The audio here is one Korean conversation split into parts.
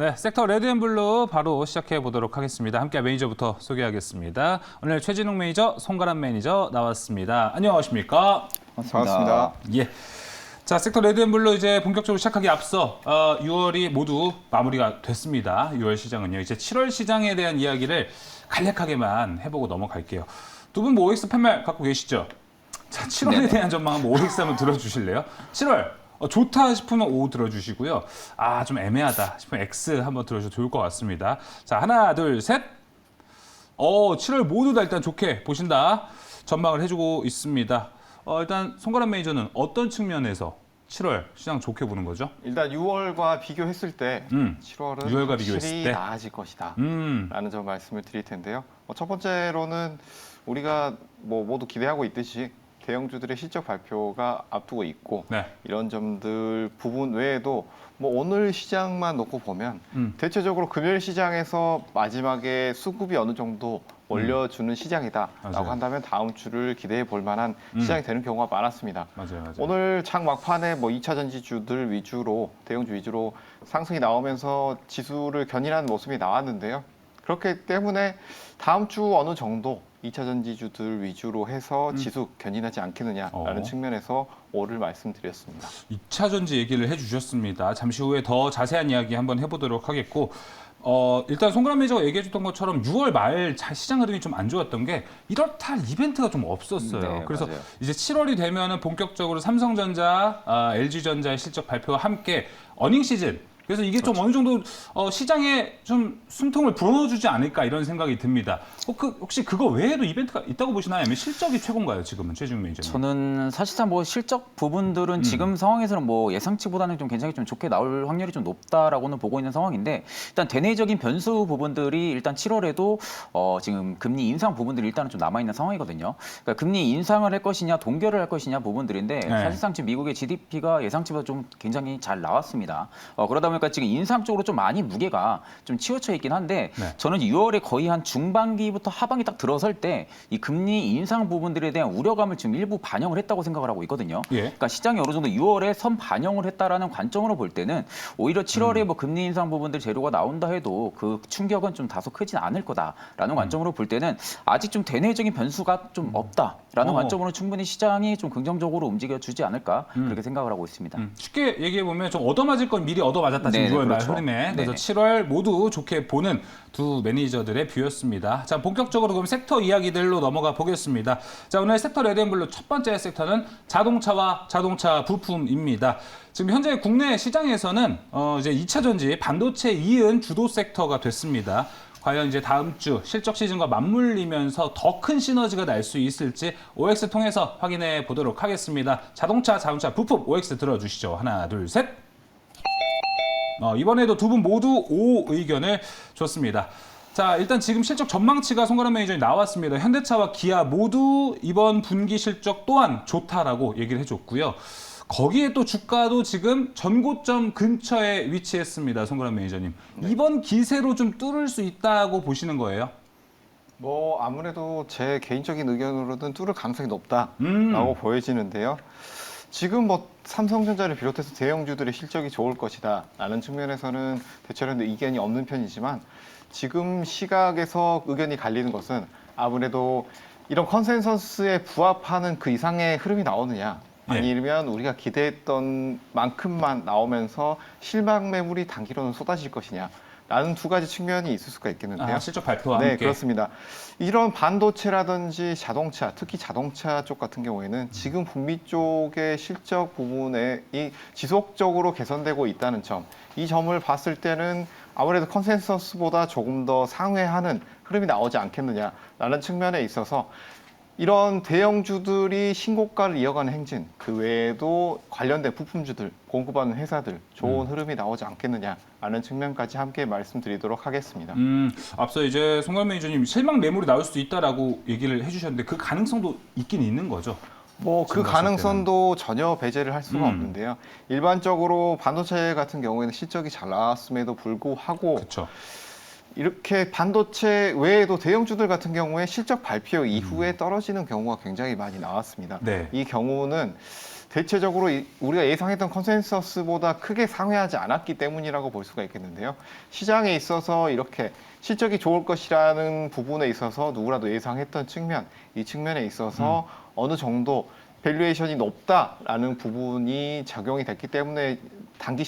네, 섹터 레드앤블루 바로 시작해 보도록 하겠습니다. 함께 매니저부터 소개하겠습니다. 오늘 최진웅 매니저, 송가람 매니저 나왔습니다. 안녕하십니까? 반갑습니다. 예. 자, 섹터 레드앤블루 이제 본격적으로 시작하기 앞서 6월이 모두 마무리가 됐습니다. 6월 시장은요. 이제 7월 시장에 대한 이야기를 간략하게만 해보고 넘어갈게요. 두 분 뭐 OX 팻말 갖고 계시죠? 자, 7월에 대한 전망 한번 OX 한번 들어주실래요? 7월. 좋다 싶으면 O 들어주시고요. 좀 애매하다 싶으면 X 한번 들어주셔도 좋을 것 같습니다. 자, 하나, 둘, 셋. 7월 모두 다 일단 좋게 보신다. 전망을 해주고 있습니다. 일단 송가람 매니저는 어떤 측면에서 7월 시장 좋게 보는 거죠? 일단 6월과 비교했을 때 7월은 6월과 비교했을 확실히 때? 나아질 것이다 라는 점 말씀을 드릴 텐데요. 첫 번째로는 우리가 모두 기대하고 있듯이 대형주들의 실적 발표가 앞두고 있고 네. 이런 점들 부분 외에도 오늘 시장만 놓고 보면 대체적으로 금요일 시장에서 마지막에 수급이 어느 정도 올려주는 시장이다라고 맞아요. 한다면 다음 주를 기대해 볼 만한 시장이 되는 경우가 많았습니다. 맞아요. 오늘 장 막판에 2차 전지주들 위주로 대형주 위주로 상승이 나오면서 지수를 견인하는 모습이 나왔는데요. 그렇기 때문에 다음 주 어느 정도 2차 전지주들 위주로 해서 지수 견인하지 않겠느냐라는 측면에서 오를 말씀드렸습니다. 2차 전지 얘기를 해주셨습니다. 잠시 후에 더 자세한 이야기 한번 해보도록 하겠고 일단 송가람 매니저가 얘기해줬던 것처럼 6월 말 시장 흐름이 좀 안 좋았던 게 이렇다 할 이벤트가 좀 없었어요. 네, 그래서 맞아요. 이제 7월이 되면은 본격적으로 삼성전자, LG전자의 실적 발표와 함께 어닝 시즌. 그래서 이게 좀 어느 정도 시장에 좀 숨통을 불어넣어주지 않을까 이런 생각이 듭니다. 혹시 그거 외에도 이벤트가 있다고 보시나요? 아니면 실적이 최고인가요? 지금은 최진웅 매니저님. 저는 사실상 실적 부분들은 지금 상황에서는 예상치보다는 좀 굉장히 좀 좋게 나올 확률이 좀 높다라고는 보고 있는 상황인데 일단 대내적인 변수 부분들이 일단 7월에도 지금 금리 인상 부분들이 일단은 좀 남아 있는 상황이거든요. 그러니까 금리 인상을 할 것이냐 동결을 할 것이냐 부분들인데 사실상 지금 미국의 GDP가 예상치보다 좀 굉장히 잘 나왔습니다. 그러다 보니까 지금 인상 쪽으로 좀 많이 무게가 좀 치우쳐 있긴 한데 저는 6월에 거의 한 중반기부터 하반기 딱 들어설 때 이 금리 인상 부분들에 대한 우려감을 지금 일부 반영을 했다고 생각을 하고 있거든요. 그러니까 시장이 어느 정도 6월에 선 반영을 했다라는 관점으로 볼 때는 오히려 7월에 금리 인상 부분들 재료가 나온다 해도 그 충격은 좀 다소 크진 않을 거다라는 관점으로 볼 때는 아직 좀 대내적인 변수가 좀 없다라는 관점으로 충분히 시장이 좀 긍정적으로 움직여 주지 않을까 그렇게 생각을 하고 있습니다. 쉽게 얘기해 보면 좀 얻어맞을 건 미리 얻어맞았다 지금 6월 말 그렇죠. 흐름에. 그래서 네네. 7월 모두 좋게 보는 두 매니저들의 뷰였습니다. 자, 본격적으로 그럼 섹터 이야기들로 넘어가 보겠습니다. 자, 오늘 섹터 레드앤블루 첫 번째 섹터는 자동차와 자동차 부품입니다. 지금 현재 국내 시장에서는 이제 2차 전지 반도체 이은 주도 섹터가 됐습니다. 과연 이제 다음 주 실적 시즌과 맞물리면서 더 큰 시너지가 날 수 있을지 OX 통해서 확인해 보도록 하겠습니다. 자동차 부품 OX 들어주시죠. 하나, 둘, 셋. 이번에도 두 분 모두 O 의견을 줬습니다. 자, 일단 지금 실적 전망치가 송가람 매니저님 나왔습니다. 현대차와 기아 모두 이번 분기 실적 또한 좋다라고 얘기를 해줬고요. 거기에 또 주가도 지금 전고점 근처에 위치했습니다. 송가람 매니저님. 이번 기세로 좀 뚫을 수 있다고 보시는 거예요? 아무래도 제 개인적인 의견으로는 뚫을 가능성이 높다라고 보여지는데요. 지금 삼성전자를 비롯해서 대형주들의 실적이 좋을 것이다 라는 측면에서는 대체로 의견이 없는 편이지만 지금 시각에서 의견이 갈리는 것은 아무래도 이런 컨센서스에 부합하는 그 이상의 흐름이 나오느냐 아니면 우리가 기대했던 만큼만 나오면서 실망 매물이 단기로는 쏟아질 것이냐 라는 두 가지 측면이 있을 수가 있겠는데요. 실적 발표와 네, 함께. 그렇습니다. 이런 반도체라든지 자동차, 특히 자동차 쪽 같은 경우에는 지금 북미 쪽의 실적 부분에 지속적으로 개선되고 있다는 점, 이 점을 봤을 때는 아무래도 컨센서스보다 조금 더 상회하는 흐름이 나오지 않겠느냐라는 측면에 있어서 이런 대형주들이 신고가를 이어가는 행진, 그 외에도 관련된 부품주들, 공급하는 회사들 좋은 흐름이 나오지 않겠느냐라는 측면까지 함께 말씀드리도록 하겠습니다. 앞서 이제 송가람 매니저님 실망 매물이 나올 수도 있다라고 얘기를 해주셨는데 그 가능성도 있긴 있는 거죠? 그 가능성도 전혀 배제를 할 수가 없는데요. 일반적으로 반도체 같은 경우에는 실적이 잘 나왔음에도 불구하고 그렇죠. 이렇게 반도체 외에도 대형주들 같은 경우에 실적 발표 이후에 떨어지는 경우가 굉장히 많이 나왔습니다. 네. 이 경우는 대체적으로 우리가 예상했던 컨센서스보다 크게 상회하지 않았기 때문이라고 볼 수가 있겠는데요. 시장에 있어서 이렇게 실적이 좋을 것이라는 부분에 있어서 누구라도 예상했던 측면, 이 측면에 있어서 어느 정도 밸류에이션이 높다라는 부분이 작용이 됐기 때문에 단기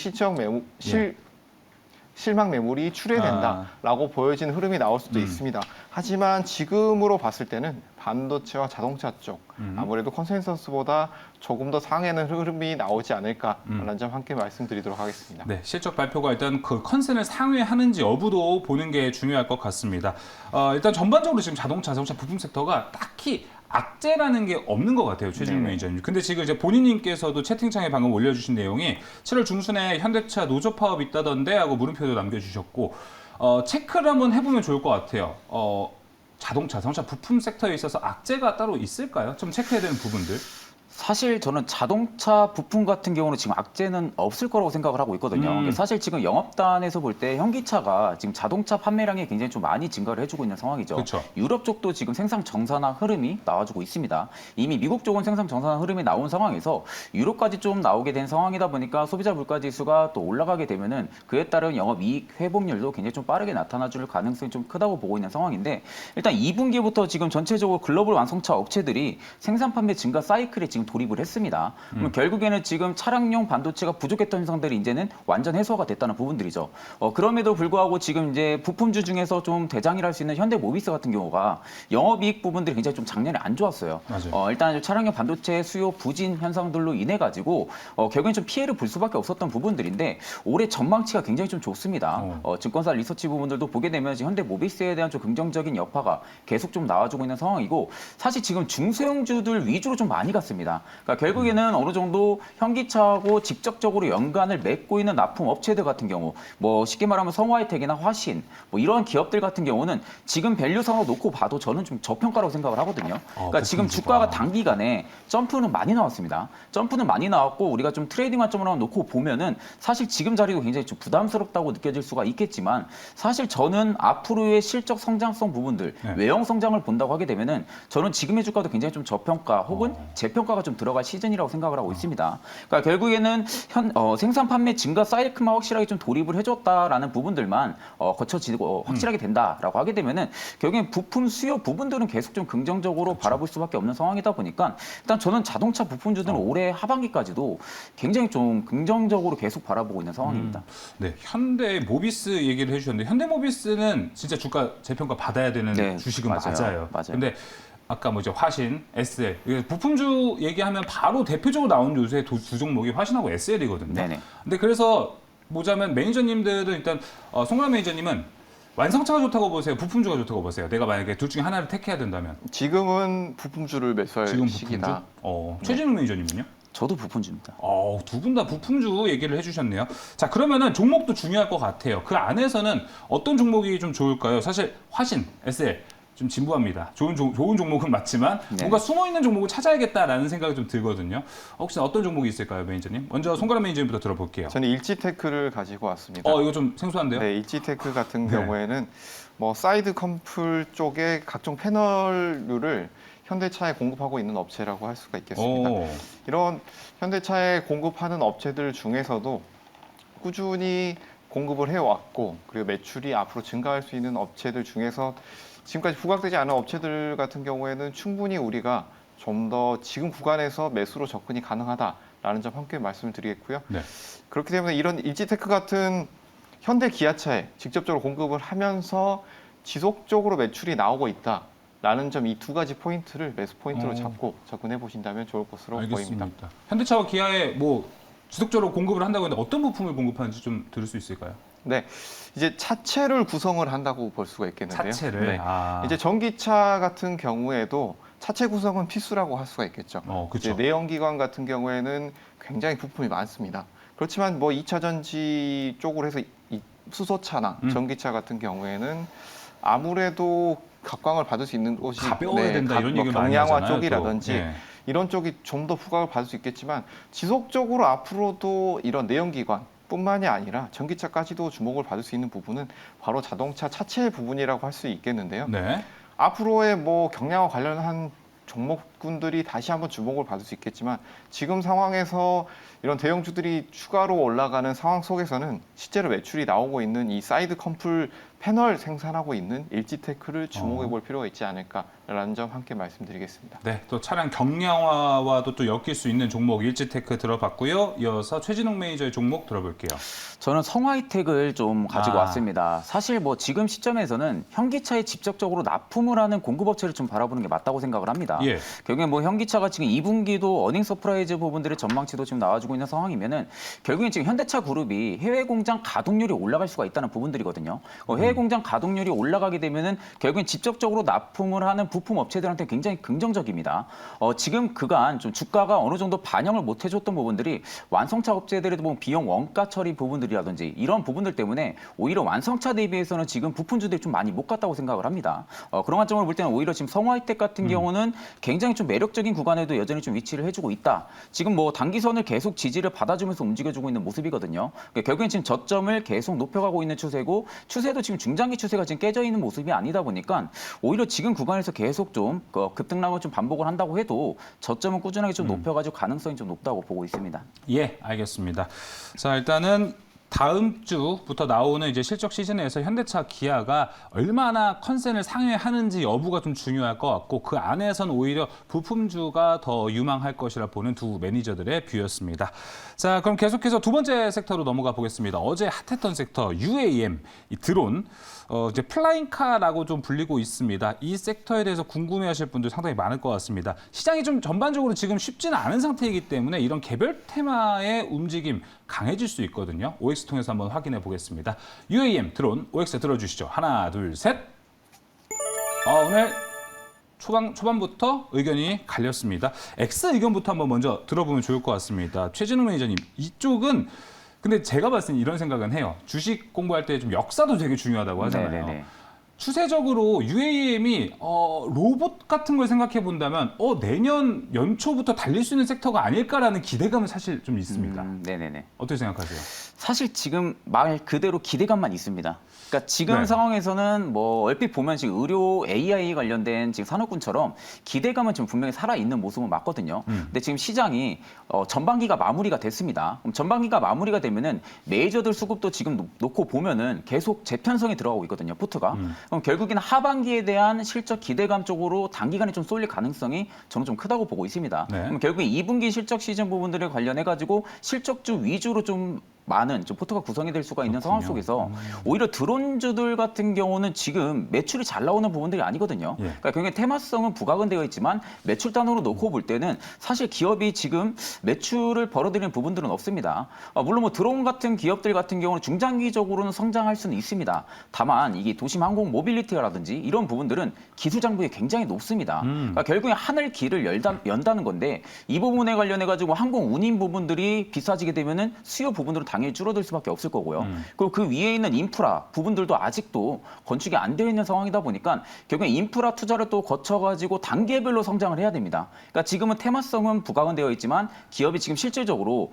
실망 매물이 출회된다라고 보여지는 흐름이 나올 수도 있습니다. 하지만 지금으로 봤을 때는 반도체와 자동차 쪽 아무래도 컨센서스보다 조금 더 상회하는 흐름이 나오지 않을까라는 점 함께 말씀드리도록 하겠습니다. 네, 실적 발표가 일단 그 컨센을 상회하는지 여부도 보는 게 중요할 것 같습니다. 일단 전반적으로 지금 자동차 부품 섹터가 딱히 악재라는 게 없는 것 같아요, 최진용 네네. 매니저님. 근데 지금 이제 본인님께서도 채팅창에 방금 올려주신 내용이 7월 중순에 현대차 노조 파업 있다던데 하고 물음표도 남겨주셨고, 체크를 한번 해보면 좋을 것 같아요. 자동차 부품 섹터에 있어서 악재가 따로 있을까요? 좀 체크해야 되는 부분들. 사실 저는 자동차 부품 같은 경우는 지금 악재는 없을 거라고 생각을 하고 있거든요. 사실 지금 영업단에서 볼 때 현기차가 지금 자동차 판매량이 굉장히 좀 많이 증가를 해주고 있는 상황이죠. 그쵸. 유럽 쪽도 지금 생산 정산화 흐름이 나와주고 있습니다. 이미 미국 쪽은 생산 정산화 흐름이 나온 상황에서 유럽까지 좀 나오게 된 상황이다 보니까 소비자 물가 지수가 또 올라가게 되면은 그에 따른 영업이익 회복률도 굉장히 좀 빠르게 나타나줄 가능성이 좀 크다고 보고 있는 상황인데, 일단 2분기부터 지금 전체적으로 글로벌 완성차 업체들이 생산 판매 증가 사이클에 지금 돌입을 했습니다. 그럼 결국에는 지금 차량용 반도체가 부족했던 현상들이 이제는 완전 해소가 됐다는 부분들이죠. 그럼에도 불구하고 지금 이제 부품주 중에서 좀 대장이라 할 수 있는 현대모비스 같은 경우가 영업이익 부분들이 굉장히 좀 작년에 안 좋았어요. 맞아요. 일단 차량용 반도체 수요 부진 현상들로 인해 가지고 결국엔 좀 피해를 볼 수밖에 없었던 부분들인데 올해 전망치가 굉장히 좀 좋습니다. 증권사 리서치 부분들도 보게 되면 지금 현대모비스에 대한 좀 긍정적인 여파가 계속 좀 나와주고 있는 상황이고, 사실 지금 중소형주들 위주로 좀 많이 갔습니다. 그러니까 결국에는 어느 정도 현기차하고 직접적으로 연관을 맺고 있는 납품 업체들 같은 경우, 뭐 쉽게 말하면 성화이텍이나 화신, 뭐 이런 기업들 같은 경우는 지금 밸류상으로 놓고 봐도 저는 좀 저평가라고 생각을 하거든요. 그러니까 지금 주가가 단기간에 점프는 많이 나왔습니다. 점프는 많이 나왔고 우리가 좀 트레이딩 관점으로 놓고 보면은 사실 지금 자리도 굉장히 좀 부담스럽다고 느껴질 수가 있겠지만, 사실 저는 앞으로의 실적 성장성 부분들, 외형 성장을 본다고 하게 되면은 저는 지금의 주가도 굉장히 좀 저평가 혹은 재평가가 좀 들어갈 시즌이라고 생각을 하고 있습니다. 그러니까 결국에는 생산 판매 증가 사이클만 확실하게 좀 돌입을 해줬다라는 부분들만 거쳐지고 확실하게 된다라고 하게 되면은 결국엔 부품 수요 부분들은 계속 좀 긍정적으로 바라볼 수밖에 없는 상황이다 보니까, 일단 저는 자동차 부품주들은 올해 하반기까지도 굉장히 좀 긍정적으로 계속 바라보고 있는 상황입니다. 네, 현대모비스 얘기를 해주셨는데 현대모비스는 진짜 주가 재평가 받아야 되는 네, 주식은 맞아요. 맞아요. 근데 아까 뭐 이제 화신, SL 부품주 얘기하면 바로 대표적으로 나오는 요새 두 종목이 화신하고 SL이거든요. 네네. 근데 그래서 보자면 매니저님들은 일단 송란 매니저님은 완성차가 좋다고 보세요, 부품주가 좋다고 보세요. 내가 만약에 둘 중에 하나를 택해야 된다면 지금은 부품주를 매수할 지금 시기다. 부품주? 최진웅 매니저님은요? 저도 부품주입니다. 두 분 다 부품주 얘기를 해주셨네요. 자, 그러면은 종목도 중요할 것 같아요. 그 안에서는 어떤 종목이 좀 좋을까요? 사실 화신, SL 좀 진부합니다. 좋은 종목은 맞지만 뭔가 숨어있는 종목을 찾아야겠다라는 생각이 좀 들거든요. 혹시 어떤 종목이 있을까요, 매니저님? 먼저 송가람 매니저님부터 들어볼게요. 저는 일지테크를 가지고 왔습니다. 이거 좀 생소한데요? 네, 일지테크 같은 경우에는 뭐 사이드 컴플 쪽에 각종 패널류를 현대차에 공급하고 있는 업체라고 할 수가 있겠습니다. 이런 현대차에 공급하는 업체들 중에서도 꾸준히 공급을 해왔고, 그리고 매출이 앞으로 증가할 수 있는 업체들 중에서 지금까지 부각되지 않은 업체들 같은 경우에는 충분히 우리가 좀 더 지금 구간에서 매수로 접근이 가능하다라는 점 함께 말씀을 드리겠고요. 그렇기 때문에 이런 일지테크 같은 현대 기아차에 직접적으로 공급을 하면서 지속적으로 매출이 나오고 있다라는 점, 이 두 가지 포인트를 매수 포인트로 잡고 접근해 보신다면 좋을 것으로 보입니다. 현대차와 기아에 뭐 지속적으로 공급을 한다고 했는데 어떤 부품을 공급하는지 좀 들을 수 있을까요? 네, 이제 차체를 구성을 한다고 볼 수가 있겠는데요. 차체를? 네. 이제 전기차 같은 경우에도 차체 구성은 필수라고 할 수가 있겠죠. 이제 내연기관 같은 경우에는 굉장히 부품이 많습니다. 그렇지만 뭐 2차 전지 쪽으로 해서 이 수소차나 전기차 같은 경우에는 아무래도 각광을 받을 수 있는 곳이 가벼워야 된다 이런 얘기를 많이 경량화 하잖아요, 쪽이라든지 이런 쪽이 좀 더 부각을 받을 수 있겠지만, 지속적으로 앞으로도 이런 내연기관 뿐만이 아니라 전기차까지도 주목을 받을 수 있는 부분은 바로 자동차 차체 부분이라고 할 수 있겠는데요. 앞으로의 뭐 경량화 관련한 종목군들이 다시 한번 주목을 받을 수 있겠지만 지금 상황에서 이런 대형주들이 추가로 올라가는 상황 속에서는 실제로 매출이 나오고 있는 이 사이드 컴플 패널 생산하고 있는 일지테크를 주목해 볼 필요가 있지 않을까라는 점 함께 말씀드리겠습니다. 네, 또 차량 경량화와도 또 엮일 수 있는 종목 일지테크 들어봤고요. 이어서 최진웅 매니저의 종목 들어볼게요. 저는 성화이텍을 좀 가지고 아. 왔습니다. 사실 뭐 지금 시점에서는 현기차에 직접적으로 납품을 하는 공급업체를 좀 바라보는 게 맞다고 생각을 합니다. 예. 결국에 뭐 현기차가 지금 2분기도 어닝 서프라이즈 부분들의 전망치도 지금 나와주고 있는 상황이면은 결국엔 지금 현대차 그룹이 해외 공장 가동률이 올라갈 수가 있다는 부분들이거든요. 해외 공장 가동률이 올라가게 되면은 결국엔 직접적으로 납품을 하는 부품 업체들한테 굉장히 긍정적입니다. 지금 그간 좀 주가가 어느 정도 반영을 못 해줬던 부분들이 완성차 업체들에도 보면 비용 원가 처리 부분들이라든지 이런 부분들 때문에 오히려 완성차 대비해서는 지금 부품주들이 좀 많이 못 갔다고 생각을 합니다. 그런 관점으로 볼 때는 오히려 지금 성화이텍 같은 경우는 굉장히 좀 매력적인 구간에도 여전히 좀 위치를 해주고 있다. 지금 뭐 단기선을 계속 지지를 받아주면서 움직여주고 있는 모습이거든요. 그러니까 결국엔 지금 저점을 계속 높여가고 있는 추세고 추세도 지금 중장기 추세가 지금 깨져 있는 모습이 아니다 보니까 오히려 지금 구간에서 계속 좀 급등락을 좀 반복을 한다고 해도 저점은 꾸준하게 좀 높여가지고 가능성이 좀 높다고 보고 있습니다. 예, 알겠습니다. 자, 일단은 다음 주부터 나오는 이제 실적 시즌에서 현대차, 기아가 얼마나 컨센을 상회하는지 여부가 좀 중요할 것 같고 그 안에선 오히려 부품주가 더 유망할 것이라 보는 두 매니저들의 뷰였습니다. 자, 그럼 계속해서 두 번째 섹터로 넘어가 보겠습니다. 어제 핫했던 섹터 UAM, 이 드론. 이제 플라잉카라고 좀 불리고 있습니다. 이 섹터에 대해서 궁금해하실 분들 상당히 많을 것 같습니다. 시장이 좀 전반적으로 지금 쉽지는 않은 상태이기 때문에 이런 개별 테마의 움직임 강해질 수 있거든요. OX 통해서 한번 확인해 보겠습니다. UAM 드론 OX 들어주시죠. 하나, 둘, 셋. 오늘 초반부터 의견이 갈렸습니다. X 의견부터 한번 먼저 들어보면 좋을 것 같습니다. 최진웅 매니저님, 이쪽은 근데 제가 봤을 때 이런 생각은 해요. 주식 공부할 때 좀 역사도 되게 중요하다고 하잖아요. 네네네. 추세적으로 UAM이 로봇 같은 걸 생각해 본다면 내년 연초부터 달릴 수 있는 섹터가 아닐까라는 기대감은 사실 좀 있습니다. 네네네. 어떻게 생각하세요? 사실 지금 말 그대로 기대감만 있습니다. 그러니까 지금 네. 상황에서는 뭐 얼핏 보면 지금 의료 AI 관련된 지금 산업군처럼 기대감은 지금 분명히 살아 있는 모습은 맞거든요. 근데 지금 시장이 전반기가 마무리가 됐습니다. 그럼 전반기가 마무리가 되면은 메이저들 수급도 지금 놓고 보면은 계속 재편성이 들어가고 있거든요. 포트가. 그럼 결국에는 하반기에 대한 실적 기대감 쪽으로 단기간에 좀 쏠릴 가능성이 저는 좀 크다고 보고 있습니다. 네. 그럼 결국에 2분기 실적 시즌 부분들에 관련해 가지고 실적주 위주로 좀 많은 좀 포트가 구성이 될 수가 있는 상황 속에서 오히려 드론주들 같은 경우는 지금 매출이 잘 나오는 부분들이 아니거든요. 예. 그러니까 굉장히 테마성은 부각은 되어 있지만 매출 단으로 놓고 볼 때는 사실 기업이 지금 매출을 벌어들이는 부분들은 없습니다. 물론 뭐 드론 같은 기업들 같은 경우는 중장기적으로는 성장할 수는 있습니다. 다만 이게 도심 항공 모빌리티라든지 이런 부분들은 기술 장벽이 굉장히 높습니다. 그러니까 결국에 하늘 길을 연다는 건데 이 부분에 관련해 가지고 항공 운임 부분들이 비싸지게 되면은 수요 부분들은 당연히 줄어들 수밖에 없을 거고요. 그리고 그 위에 있는 인프라 부분들도 아직도 건축이 안 되어 있는 상황이다 보니까 결국에 인프라 투자를 또 거쳐가지고 단계별로 성장을 해야 됩니다. 그러니까 지금은 테마성은 부각은 되어 있지만 기업이 지금 실질적으로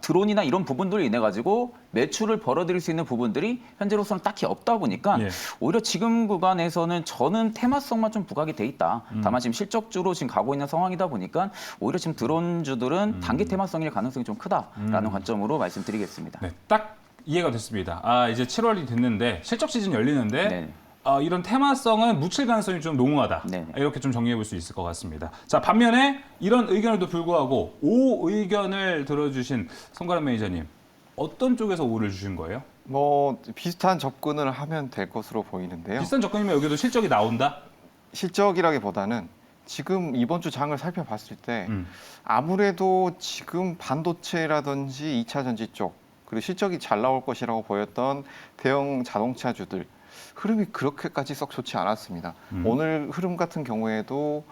드론이나 이런 부분들로 인해 가지고 매출을 벌어들일 수 있는 부분들이 현재로서는 딱히 없다 보니까 예. 오히려 지금 구간에서는 저는 테마성만 좀 부각이 돼 있다. 다만 지금 실적주로 지금 가고 있는 상황이다 보니까 오히려 지금 드론주들은 단기 테마성일 가능성이 좀 크다라는 관점으로 말씀드리겠습니다. 네, 딱 이해가 됐습니다. 이제 7월이 됐는데 실적 시즌 열리는데 네. 이런 테마성은 묻힐 가능성이 좀 농후하다. 네. 이렇게 좀 정리해 볼 수 있을 것 같습니다. 자, 반면에 이런 의견에도 불구하고 O 의견을 들어주신 송가람 매니저님, 어떤 쪽에서 O를 주신 거예요? 뭐 비슷한 접근을 하면 될 것으로 보이는데요. 비슷한 접근이면 여기도 실적이 나온다? 실적이라기보다는 지금 이번 주 장을 살펴봤을 때 아무래도 지금 반도체라든지 2차 전지 쪽 그리고 실적이 잘 나올 것이라고 보였던 대형 자동차주들 흐름이 그렇게까지 썩 좋지 않았습니다. 오늘 흐름 같은 경우에도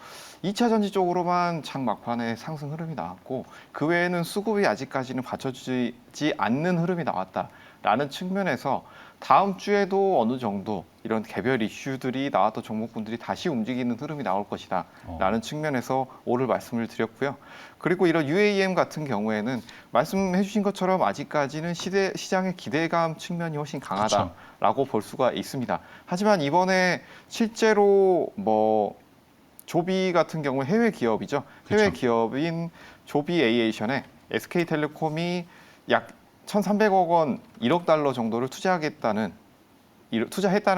2차 전지 쪽으로만 장 막판에 상승 흐름이 나왔고 그 외에는 수급이 아직까지는 받쳐주지 않는 흐름이 나왔다라는 측면에서 다음 주에도 어느 정도 이런 개별 이슈들이 나왔던 종목군들이 다시 움직이는 흐름이 나올 것이다 라는 측면에서 오를 말씀을 드렸고요. 그리고 이런 UAM 같은 경우에는 말씀해 주신 것처럼 아직까지는 시장의 기대감 측면이 훨씬 강하다라고 볼 수가 있습니다. 하지만 이번에 실제로 조비 같은 경우 해외 기업이죠. 해외 기업인 조비 에이에이션에 SK텔레콤이 약 1,300억 원, 1억 달러 정도를 투자했다는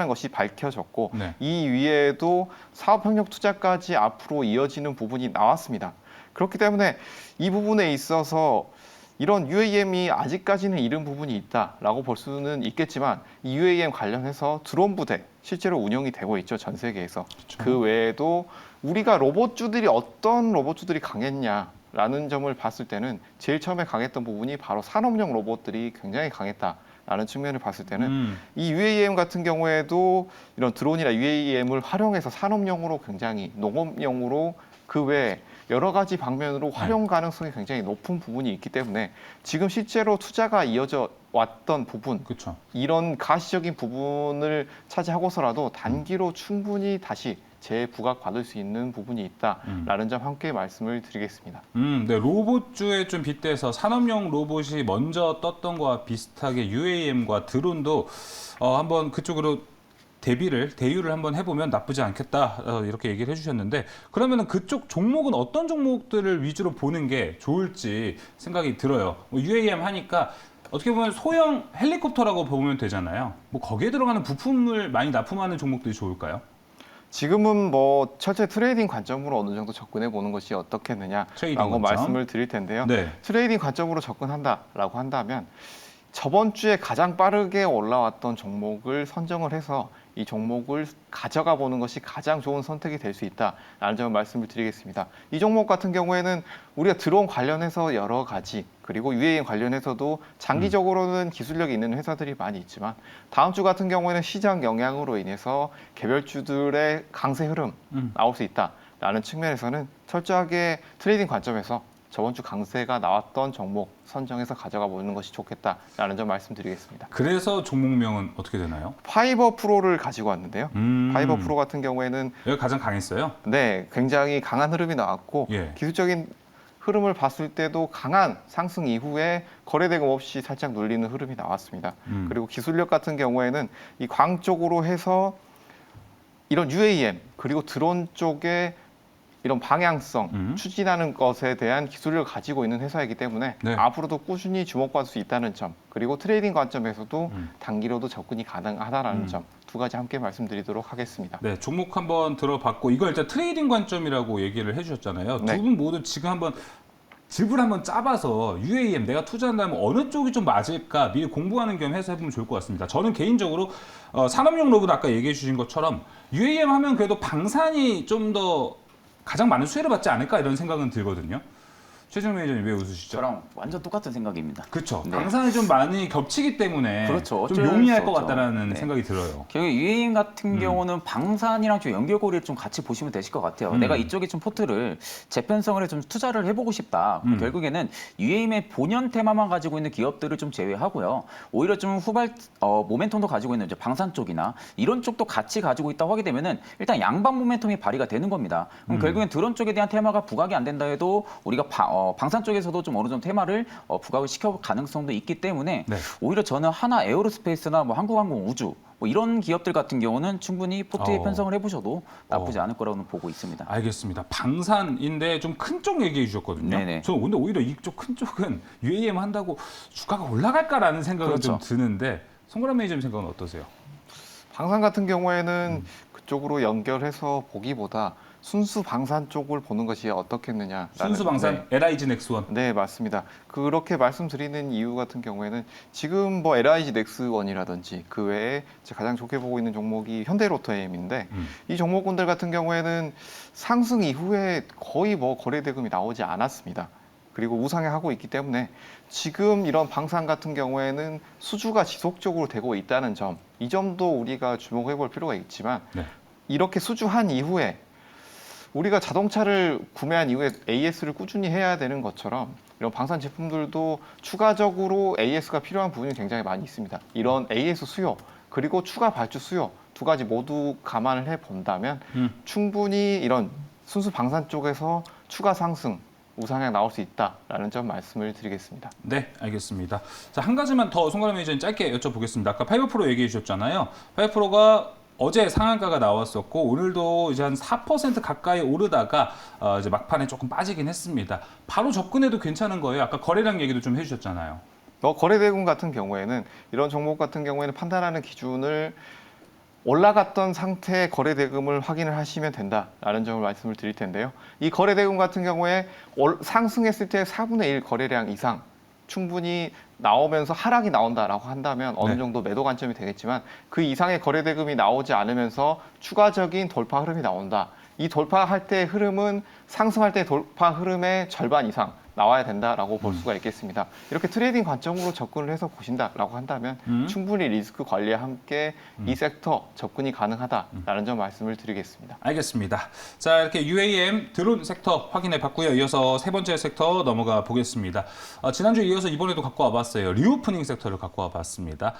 것이 밝혀졌고 네. 이 위에도 사업 협력 투자까지 앞으로 이어지는 부분이 나왔습니다. 그렇기 때문에 이 부분에 있어서 이런 UAM이 아직까지는 이른 부분이 있다라고 볼 수는 있겠지만 이 UAM 관련해서 드론 부대 실제로 운영이 되고 있죠. 전 세계에서. 그 외에도 우리가 로봇주들이 어떤 로봇주들이 강했냐라는 점을 봤을 때는 제일 처음에 강했던 부분이 바로 산업용 로봇들이 굉장히 강했다라는 측면을 봤을 때는 이 UAM 같은 경우에도 이런 드론이나 UAM을 활용해서 산업용으로 굉장히 농업용으로 그 외에 여러 가지 방면으로 활용 가능성이 굉장히 높은 부분이 있기 때문에 지금 실제로 투자가 이어져 왔던 부분, 그렇죠. 이런 가시적인 부분을 차지하고서라도 단기로 충분히 다시 재부각받을 수 있는 부분이 있다라는 점 함께 말씀을 드리겠습니다. 네, 로봇주에 좀 빗대서 산업용 로봇이 먼저 떴던 거와 비슷하게 UAM과 드론도 한번 그쪽으로 대유를 한번 해보면 나쁘지 않겠다 이렇게 얘기를 해주셨는데 그러면은 그쪽 종목은 어떤 종목들을 위주로 보는 게 좋을지 생각이 들어요. UAM 하니까 어떻게 보면 소형 헬리콥터라고 보면 되잖아요. 뭐 거기에 들어가는 부품을 많이 납품하는 종목들이 좋을까요? 지금은 뭐 철저히 트레이딩 관점으로 어느 정도 접근해 보는 것이 어떻겠느냐라고 트레이딩 관점? 말씀을 드릴 텐데요. 네. 트레이딩 관점으로 접근한다라고 한다면 저번 주에 가장 빠르게 올라왔던 종목을 선정을 해서 이 종목을 가져가 보는 것이 가장 좋은 선택이 될 수 있다라는 점을 말씀을 드리겠습니다. 이 종목 같은 경우에는 우리가 드론 관련해서 여러 가지 그리고 UAM 관련해서도 장기적으로는 기술력이 있는 회사들이 많이 있지만 다음 주 같은 경우에는 시장 영향으로 인해서 개별주들의 강세 흐름 나올 수 있다라는 측면에서는 철저하게 트레이딩 관점에서 저번 주 강세가 나왔던 종목 선정해서 가져가 보는 것이 좋겠다라는 점 말씀드리겠습니다. 그래서 종목명은 어떻게 되나요? 파이버 프로를 가지고 왔는데요. 파이버 프로 같은 경우에는 여기 가장 강했어요? 네, 굉장히 강한 흐름이 나왔고 예. 기술적인 흐름을 봤을 때도 강한 상승 이후에 거래대금 없이 살짝 눌리는 흐름이 나왔습니다. 그리고 기술력 같은 경우에는 이 광 쪽으로 해서 이런 UAM 그리고 드론 쪽에 이런 방향성, 추진하는 것에 대한 기술력을 가지고 있는 회사이기 때문에 네. 앞으로도 꾸준히 주목받을 수 있다는 점, 그리고 트레이딩 관점에서도 단기로도 접근이 가능하다는 점, 두 가지 함께 말씀드리도록 하겠습니다. 네, 종목 한번 들어봤고 이걸 일단 트레이딩 관점이라고 얘기를 해주셨잖아요. 네. 두 분 모두 지금 한번 즙을 한번 짜봐서 UAM 내가 투자한다면 어느 쪽이 좀 맞을까 미리 공부하는 겸 해서 해보면 좋을 것 같습니다. 저는 개인적으로 산업용 로봇 아까 얘기해 주신 것처럼 UAM 하면 그래도 방산이 좀 더 가장 많은 수혜를 받지 않을까 이런 생각은 들거든요. 최정 매니저님 왜 웃으시죠? 저랑 완전 똑같은 생각입니다. 그렇죠. 네. 방산이 좀 많이 겹치기 때문에 그렇죠. 좀 어쩔 용이할 수 것 없죠. 같다라는 네. 생각이 들어요. 결국 UAM 같은 경우는 방산이랑 좀 연결고리를 좀 같이 보시면 되실 것 같아요. 내가 이쪽에 좀 포트를 재편성을 해 좀 투자를 해보고 싶다. 그럼 결국에는 UAM의 본연 테마만 가지고 있는 기업들을 좀 제외하고요. 오히려 좀 모멘텀도 가지고 있는 이제 방산 쪽이나 이런 쪽도 같이 가지고 있다고 하게 되면은 일단 양방 모멘텀이 발휘가 되는 겁니다. 그럼 결국엔 드론 쪽에 대한 테마가 부각이 안 된다 해도 우리가 방산 쪽에서도 좀 어느 정도 테마를 부각을 시켜 가능성도 있기 때문에 네. 오히려 저는 하나 에어로스페이스나 뭐 한국항공 우주 뭐 이런 기업들 같은 경우는 충분히 포트에 편성을 해보셔도 나쁘지 않을 거라고 보고 있습니다. 알겠습니다. 방산인데 좀 큰 쪽 얘기해 주셨거든요. 네네. 저는 근데 오히려 이쪽 큰 쪽은 UAM 한다고 주가가 올라갈까라는 생각은 좀 그렇죠. 드는데 송그란 매니저님 생각은 어떠세요? 방산 같은 경우에는 그쪽으로 연결해서 보기보다 순수 방산 쪽을 보는 것이 어떻겠느냐. 순수 방산 LIG 넥스원. 네, 맞습니다. 그렇게 말씀드리는 이유 같은 경우에는 지금 뭐 LIG 넥스원이라든지 그 외에 제가 가장 좋게 보고 있는 종목이 현대로터엠인데 이 종목군들 같은 경우에는 상승 이후에 거의 뭐 거래대금이 나오지 않았습니다. 그리고 우상향하고 있기 때문에 지금 이런 방산 같은 경우에는 수주가 지속적으로 되고 있다는 점, 이 점도 우리가 주목해 볼 필요가 있지만 네. 이렇게 수주한 이후에 우리가 자동차를 구매한 이후에 AS를 꾸준히 해야 되는 것처럼 이런 방산 제품들도 추가적으로 AS가 필요한 부분이 굉장히 많이 있습니다. 이런 AS 수요 그리고 추가 발주 수요 두 가지 모두 감안을 해 본다면 충분히 이런 순수 방산 쪽에서 추가 상승 우상향 나올 수 있다라는 점 말씀을 드리겠습니다. 네, 알겠습니다. 자, 한 가지만 더 송가람 매니저님 짧게 여쭤보겠습니다. 아까 파이버 프로 얘기해 주셨잖아요. 파이버 프로가 어제 상한가가 나왔었고 오늘도 이제 한 4% 가까이 오르다가 이제 막판에 조금 빠지긴 했습니다. 바로 접근해도 괜찮은 거예요. 아까 거래량 얘기도 좀 해주셨잖아요. 거래대금 같은 경우에는 이런 종목 같은 경우에는 판단하는 기준을 올라갔던 상태의 거래대금을 확인을 하시면 된다라는 점을 말씀을 드릴 텐데요. 이 거래대금 같은 경우에 상승했을 때 4분의 1 거래량 이상 충분히 나오면서 하락이 나온다라고 한다면 어느 네. 정도 매도 관점이 되겠지만 그 이상의 거래대금이 나오지 않으면서 추가적인 돌파 흐름이 나온다. 이 돌파할 때의 흐름은 상승할 때 돌파 흐름의 절반 이상 나와야 된다라고 볼 수가 있겠습니다. 이렇게 트레이딩 관점으로 접근을 해서 보신다라고 한다면 충분히 리스크 관리와 함께 이 섹터 접근이 가능하다라는 점 말씀을 드리겠습니다. 알겠습니다. 자, 이렇게 UAM 드론 섹터 확인해 봤고요. 이어서 세 번째 섹터 넘어가 보겠습니다. 지난주에 이어서 이번에도 갖고 와봤어요. 리오프닝 섹터를 갖고 와봤습니다.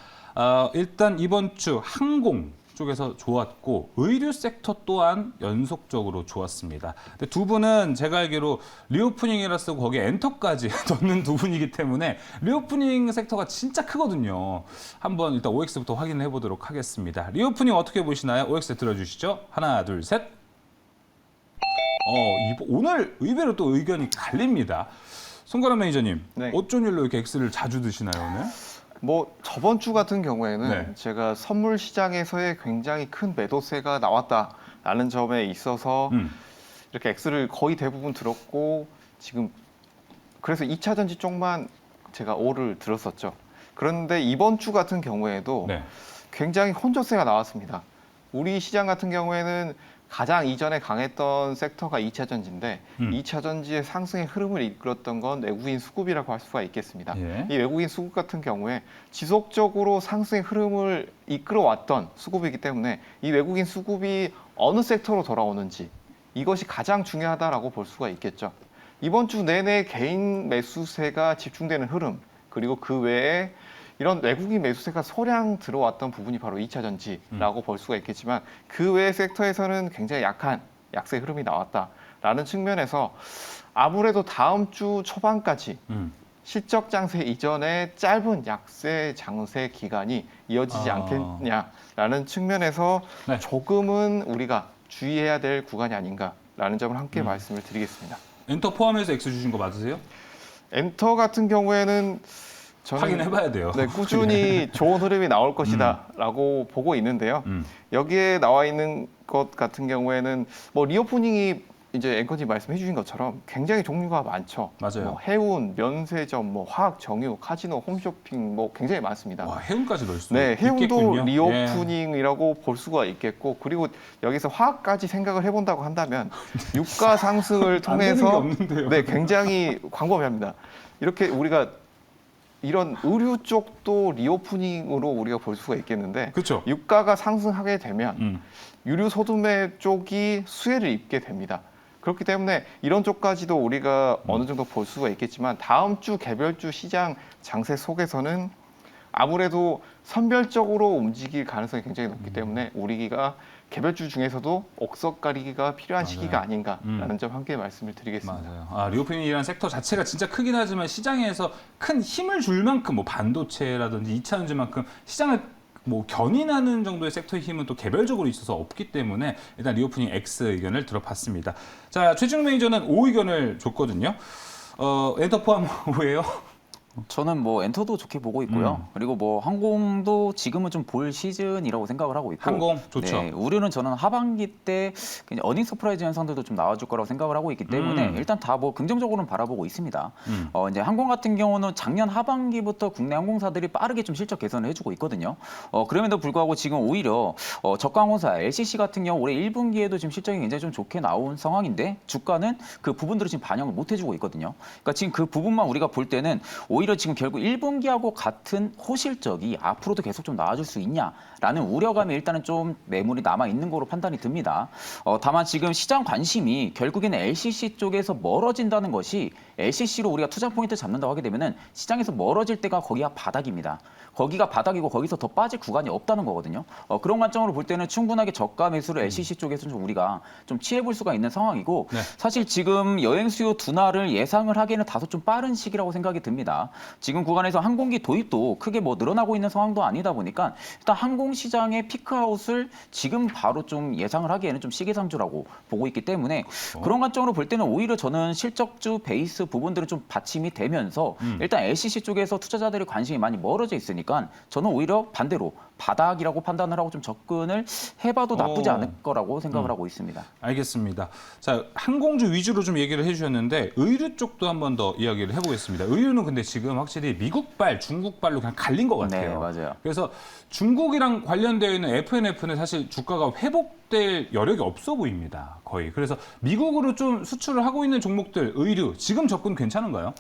일단 이번 주 항공 쪽에서 좋았고 의류 섹터 또한 연속적으로 좋았습니다. 근데 두 분은 제가 알기로 리오프닝이라 쓰고 거기에 엔터까지 넣는 두 분이기 때문에 리오프닝 sek터가 진짜 크거든요. 한번 일단 OX부터 확인해 보도록 하겠습니다. 리오프닝 어떻게 보시나요? OX 들어주시죠. 하나, 둘, 셋. 오늘 의외로 또 의견이 갈립니다. 손가람 매니저님, 네. 어쩐 일로 이렇게 X를 자주 드시나요, 오늘? 저번 주 같은 경우에는 네. 제가 선물 시장에서의 굉장히 큰 매도세가 나왔다라는 점에 있어서 이렇게 X를 거의 대부분 들었고 지금 그래서 2차 전지 쪽만 제가 O를 들었었죠. 그런데 이번 주 같은 경우에도 네. 굉장히 혼조세가 나왔습니다. 우리 시장 같은 경우에는 가장 이전에 강했던 섹터가 2차 전지인데 2차 전지의 상승의 흐름을 이끌었던 건 외국인 수급이라고 할 수가 있겠습니다. 예. 이 외국인 수급 같은 경우에 지속적으로 상승의 흐름을 이끌어왔던 수급이기 때문에 이 외국인 수급이 어느 섹터로 돌아오는지 이것이 가장 중요하다라고 볼 수가 있겠죠. 이번 주 내내 개인 매수세가 집중되는 흐름 그리고 그 외에 이런 외국인 매수세가 소량 들어왔던 부분이 바로 2차 전지라고 볼 수가 있겠지만 그 외의 섹터에서는 굉장히 약한 약세 흐름이 나왔다라는 측면에서 아무래도 다음 주 초반까지 실적 장세 이전에 짧은 약세 장세 기간이 이어지지 않겠냐라는 측면에서 네. 조금은 우리가 주의해야 될 구간이 아닌가라는 점을 함께 말씀을 드리겠습니다. 엔터 포함해서 X 주신 거 맞으세요? 엔터 같은 경우에는 저는 확인해봐야 돼요. 네, 꾸준히 좋은 흐름이 나올 것이다라고 보고 있는데요. 여기에 나와 있는 것 같은 경우에는 리오프닝이 이제 앵커님 말씀해 주신 것처럼 굉장히 종류가 많죠. 맞아요. 해운, 면세점, 화학, 정유, 카지노, 홈쇼핑 굉장히 많습니다. 와, 해운까지 넣을 수 네, 해운도 있겠군요. 리오프닝이라고 볼 수가 있겠고 그리고 여기서 화학까지 생각을 해본다고 한다면 유가 상승을 안 되는 게 통해서 없는데요. 네, 굉장히 광범위합니다. 이렇게 우리가 이런 의류 쪽도 리오프닝으로 우리가 볼 수가 있겠는데 그렇죠. 유가가 상승하게 되면 유류 소두매 쪽이 수혜를 입게 됩니다. 그렇기 때문에 이런 쪽까지도 우리가 어느 정도 볼 수가 있겠지만 다음 주 개별주 시장 장세 속에서는 아무래도 선별적으로 움직일 가능성이 굉장히 높기 때문에 우리가 개별주 중에서도 옥석가리기가 필요한 시기가 아닌가라는 점 함께 말씀을 드리겠습니다. 맞아요. 리오프닝이라는 섹터 자체가 진짜 크긴 하지만 시장에서 큰 힘을 줄 만큼 반도체라든지 2차 전지만큼 시장을 견인하는 정도의 섹터의 힘은 또 개별적으로 있어서 없기 때문에 일단 리오프닝 X 의견을 들어봤습니다. 자, 최종 매니저는 O 의견을 줬거든요. 엔터 포함 O예요? 저는 엔터도 좋게 보고 있고요. 그리고 항공도 지금은 좀 볼 시즌이라고 생각을 하고 있고. 항공 좋죠. 네, 우려는 저는 하반기 때 어닝 서프라이즈 현상들도 좀 나와줄 거라고 생각을 하고 있기 때문에 일단 다 긍정적으로는 바라보고 있습니다. 이제 항공 같은 경우는 작년 하반기부터 국내 항공사들이 빠르게 좀 실적 개선을 해주고 있거든요. 그럼에도 불구하고 지금 오히려 저가항공사 LCC 같은 경우 올해 1분기에도 지금 실적이 굉장히 좀 좋게 나온 상황인데 주가는 그 부분들을 지금 반영을 못 해주고 있거든요. 그러니까 지금 그 부분만 우리가 볼 때는 오히려 지금 결국 1분기하고 같은 호실적이 앞으로도 계속 좀 나아질 수 있냐라는 우려감이 일단은 좀 매물이 남아 있는 거로 판단이 듭니다. 다만 지금 시장 관심이 결국에는 LCC 쪽에서 멀어진다는 것이 LCC로 우리가 투자 포인트 잡는다고 하게 되면은 시장에서 멀어질 때가 거기가 바닥입니다. 거기가 바닥이고 거기서 더 빠질 구간이 없다는 거거든요. 그런 관점으로 볼 때는 충분하게 저가 매수를 LCC 쪽에서 좀 우리가 좀 취해볼 수가 있는 상황이고 네. 사실 지금 여행 수요 둔화를 예상을 하기에는 다소 좀 빠른 시기라고 생각이 듭니다. 지금 구간에서 항공기 도입도 크게 뭐 늘어나고 있는 상황도 아니다 보니까 일단 항공 시장의 피크아웃을 지금 바로 좀 예상을 하기에는 좀 시기상조라고 보고 있기 때문에 그런 관점으로 볼 때는 오히려 저는 실적주 베이스 부분들은 좀 받침이 되면서 일단 LCC 쪽에서 투자자들의 관심이 많이 멀어져 있으니까 저는 오히려 반대로 바닥이라고 판단을 하고 좀 접근을 해봐도 나쁘지 않을 거라고 생각을 하고 있습니다. 알겠습니다. 자, 항공주 위주로 좀 얘기를 해주셨는데 의류 쪽도 한 번 더 이야기를 해보겠습니다. 의류는 근데 지금 확실히 미국발, 중국발로 그냥 갈린 것 같아요. 네, 맞아요. 그래서 중국이랑 관련되어 있는 FNF는 사실 주가가 회복될 여력이 없어 보입니다. 거의. 그래서 미국으로 좀 수출을 하고 있는 종목들, 의류, 지금 접근 괜찮은가요?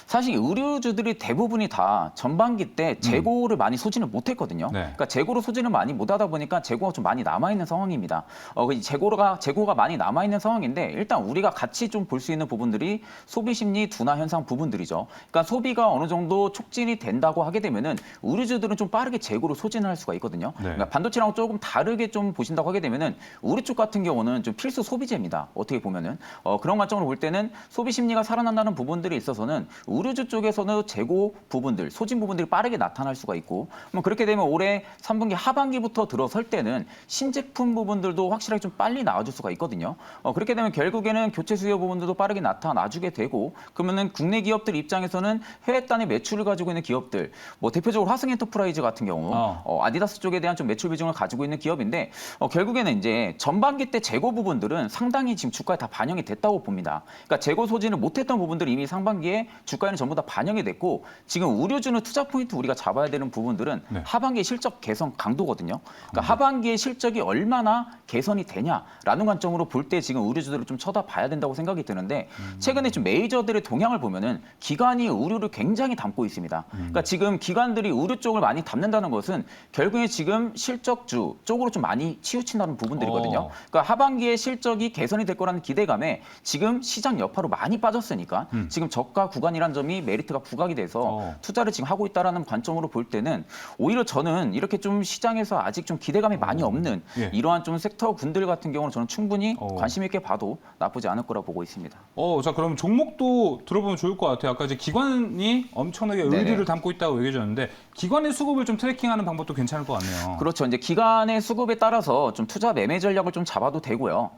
사실 의류주들이 대부분이 다 전반기 때 재고를 많이 소진을 못했거든요. 네. 그러니까 재고로 소진을 많이 못하다 보니까 재고가 좀 많이 남아있는 상황입니다. 그 재고가 많이 남아있는 상황인데 일단 우리가 같이 좀 볼 수 있는 부분들이 소비 심리 둔화 현상 부분들이죠. 그러니까 소비가 어느 정도 촉진이 된다고 하게 되면은 의류주들은 좀 빠르게 재고로 소진을 할 수가 있거든요. 네. 그러니까 반도체랑 조금 다르게 좀 보신다고 하게 되면은 의류 쪽 같은 경우는 좀 필수 소비재입니다. 어떻게 보면은 그런 관점으로 볼 때는 소비 심리가 살아난다는 부분들이 있어서는 의류주 쪽에서는 재고 부분들, 소진 부분들이 빠르게 나타날 수가 있고 그렇게 되면 올해 3분기 하반기부터 들어설 때는 신제품 부분들도 확실하게 좀 빨리 나와줄 수가 있거든요. 그렇게 되면 결국에는 교체 수요 부분들도 빠르게 나타나주게 되고 그러면은 국내 기업들 입장에서는 해외 단위 매출을 가지고 있는 기업들, 뭐 대표적으로 화승엔터프라이즈 같은 경우 아디다스 쪽에 대한 좀 매출 비중을 가지고 있는 기업인데 결국에는 이제 전반기 때 재고 부분들은 상당히 지금 주가에 다 반영이 됐다고 봅니다. 그러니까 재고 소진을 못했던 부분들이 이미 상반기에 주가에는 전부 다 반영이 됐고 지금 의류주는 투자 포인트 우리가 잡아야 되는 부분들은 네. 하반기 실적 개선 강도거든요. 그러니까 하반기의 실적이 얼마나 개선이 되냐라는 관점으로 볼 때 지금 의류주들을 좀 쳐다봐야 된다고 생각이 드는데 최근에 좀 메이저들의 동향을 보면은 기관이 의류를 굉장히 담고 있습니다. 그러니까 지금 기관들이 의류 쪽을 많이 담는다는 것은 결국에 지금 실적주 쪽으로 좀 많이 치우친다는 부분들이거든요. 그러니까 하반기에 실적이 개선이 될 거라는 기대감에 지금 시장 여파로 많이 빠졌으니까 지금 저가 구간이라는 점이 메리트가 부각이 돼서 투자를 지금 하고 있다라는 관점으로 볼 때는 오히려 저는 이렇게 좀 시장에서 아직 좀 기대감이 많이 없는 예. 이러한 좀 섹터 군들 같은 경우는 저는 충분히 관심 있게 봐도 나쁘지 않을 거라 보고 있습니다. 자, 그럼 종목도 들어보면 좋을 것 같아요. 아까 이제 기관이 엄청나게 네네. 의류를 담고 있다고 얘기해 줬는데 기관의 수급을 좀 트래킹하는 방법도 괜찮을 것 같네요. 그렇죠. 이제 기간의 수급에 따라서 좀 투자 매매 전략을 좀 잡아도 되고요.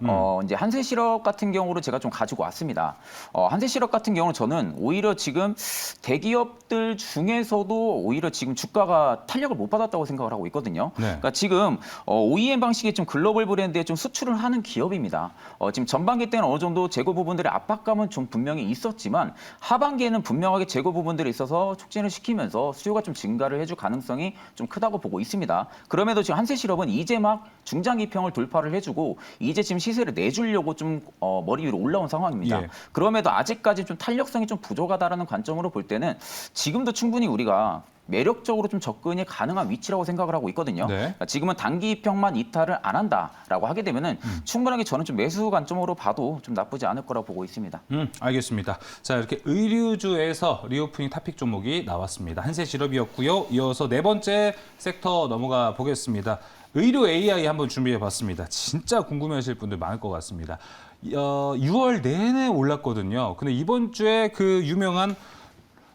이제 한세실업 같은 경우를 제가 좀 가지고 왔습니다. 한세실업 같은 경우는 저는 오히려 지금 대기업들 중에서도 오히려 지금 주가가 탄력을 못 받았다고 생각을 하고 있거든요. 네. 그러니까 지금 OEM 방식의 좀 글로벌 브랜드에 좀 수출을 하는 기업입니다. 지금 전반기 때는 어느 정도 재고 부분들의 압박감은 좀 분명히 있었지만 하반기에는 분명하게 재고 부분들이 있어서 촉진을 시키면서 수요가 좀 증가를 해줄 가능성이 좀 크다고 보고 있습니다. 그럼에도 지금 한세실업은 이제 막 중장기평을 돌파를 해주고 이제 지금 시세를 내주려고 좀 머리 위로 올라온 상황입니다. 예. 그럼에도 아직까지 좀 탄력성이 좀 부족하다라는 관점으로 볼 때는 지금도 충분히 우리가 매력적으로 좀 접근이 가능한 위치라고 생각을 하고 있거든요. 네. 그러니까 지금은 단기평만 이탈을 안 한다라고 하게 되면은 충분하게 저는 좀 매수 관점으로 봐도 좀 나쁘지 않을 거라고 보고 있습니다. 알겠습니다. 자, 이렇게 의류주에서 리오프닝 탑픽 종목이 나왔습니다. 한세실업이었고요. 이어서 네 번째 섹터 넘어가 보겠습니다. 의료 AI 한번 준비해 봤습니다. 진짜 궁금해하실 분들 많을 것 같습니다. 6월 내내 올랐거든요. 근데 이번 주에 그 유명한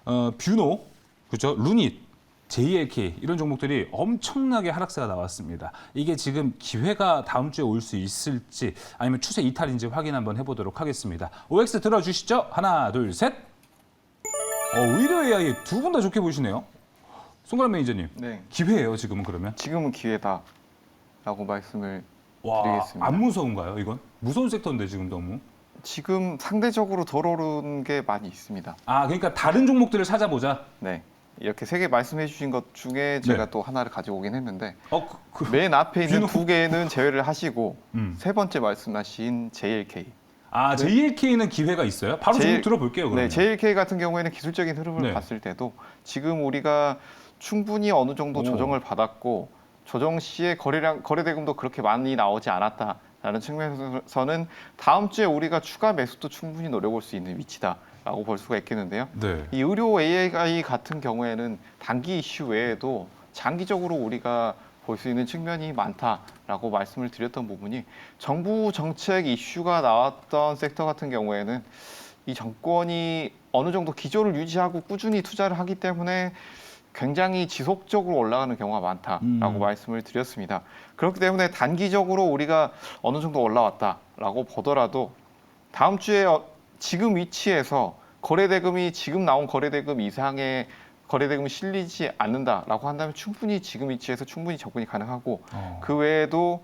뷰노, 그죠? 루닛, JLK 이런 종목들이 엄청나게 하락세가 나왔습니다. 이게 지금 기회가 다음 주에 올 수 있을지 아니면 추세 이탈인지 확인 한번 해보도록 하겠습니다. OX 들어주시죠. 하나, 둘, 셋. 의료 AI 두 분 다 좋게 보시네요. 송가람 매니저님. 네. 기회예요, 지금은 그러면? 지금은 기회다라고 말씀을 와, 드리겠습니다. 안 무서운가요, 이건? 무서운 섹터인데 지금 너무. 지금 상대적으로 덜 오른 게 많이 있습니다. 그러니까 다른 종목들을 찾아보자. 네. 이렇게 세 개 말씀해 주신 것 중에 제가 네. 또 하나를 가지고 오긴 했는데 맨 맨 앞에 있는 뷰노. 두 개는 제외를 하시고 음. 세 번째 말씀하신 JLK. JLK는 기회가 있어요? 바로 종목 들어볼게요, 그러면. 네, JLK 같은 경우에는 기술적인 흐름을 네. 봤을 때도 지금 우리가 충분히 어느 정도 조정을 받았고 조정 시에 거래 대금도 그렇게 많이 나오지 않았다라는 측면에서는 다음 주에 우리가 추가 매수도 충분히 노려볼 수 있는 위치다라고 볼 수가 있겠는데요. 네. 이 의료 AI 같은 경우에는 단기 이슈 외에도 장기적으로 우리가 볼 수 있는 측면이 많다라고 말씀을 드렸던 부분이 정부 정책 이슈가 나왔던 섹터 같은 경우에는 이 정권이 어느 정도 기조를 유지하고 꾸준히 투자를 하기 때문에 굉장히 지속적으로 올라가는 경우가 많다라고 말씀을 드렸습니다. 그렇기 때문에 단기적으로 우리가 어느 정도 올라왔다라고 보더라도 다음 주에 지금 위치에서 거래대금이 지금 나온 거래대금 이상의 거래대금이 실리지 않는다라고 한다면 충분히 지금 위치에서 충분히 접근이 가능하고 그 외에도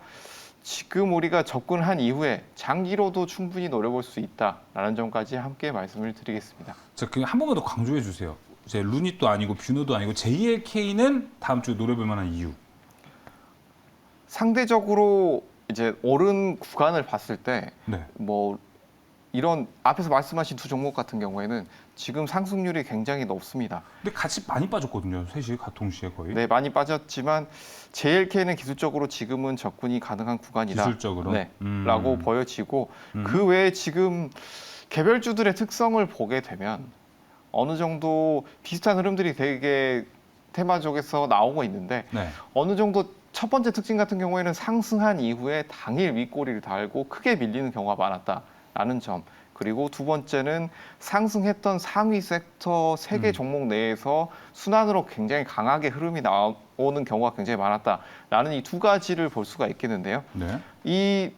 지금 우리가 접근한 이후에 장기로도 충분히 노려볼 수 있다라는 점까지 함께 말씀을 드리겠습니다. 자, 그 한 번만 더 강조해 주세요. 이제 루닛도 아니고 뷰노도 아니고 JLK는 다음 주에 노려볼 만한 이유. 상대적으로 이제 오른 구간을 봤을 때 네. 뭐 이런 앞에서 말씀하신 두 종목 같은 경우에는 지금 상승률이 굉장히 높습니다. 근데 같이 많이 빠졌거든요. 셋이 동시에 거의. 네, 많이 빠졌지만 JLK는 기술적으로 지금은 접근이 가능한 구간이다. 기술적으로. 네, 라고 보여지고 그 외에 지금 개별주들의 특성을 보게 되면 어느 정도 비슷한 흐름들이 되게 테마적에서 나오고 있는데 네. 어느 정도 첫 번째 특징 같은 경우에는 상승한 이후에 당일 윗꼬리를 달고 크게 밀리는 경우가 많았다라는 점. 그리고 두 번째는 상승했던 상위 섹터 3개 종목 내에서 순환으로 굉장히 강하게 흐름이 나오는 경우가 굉장히 많았다라는 이 두 가지를 볼 수가 있겠는데요. 네. 이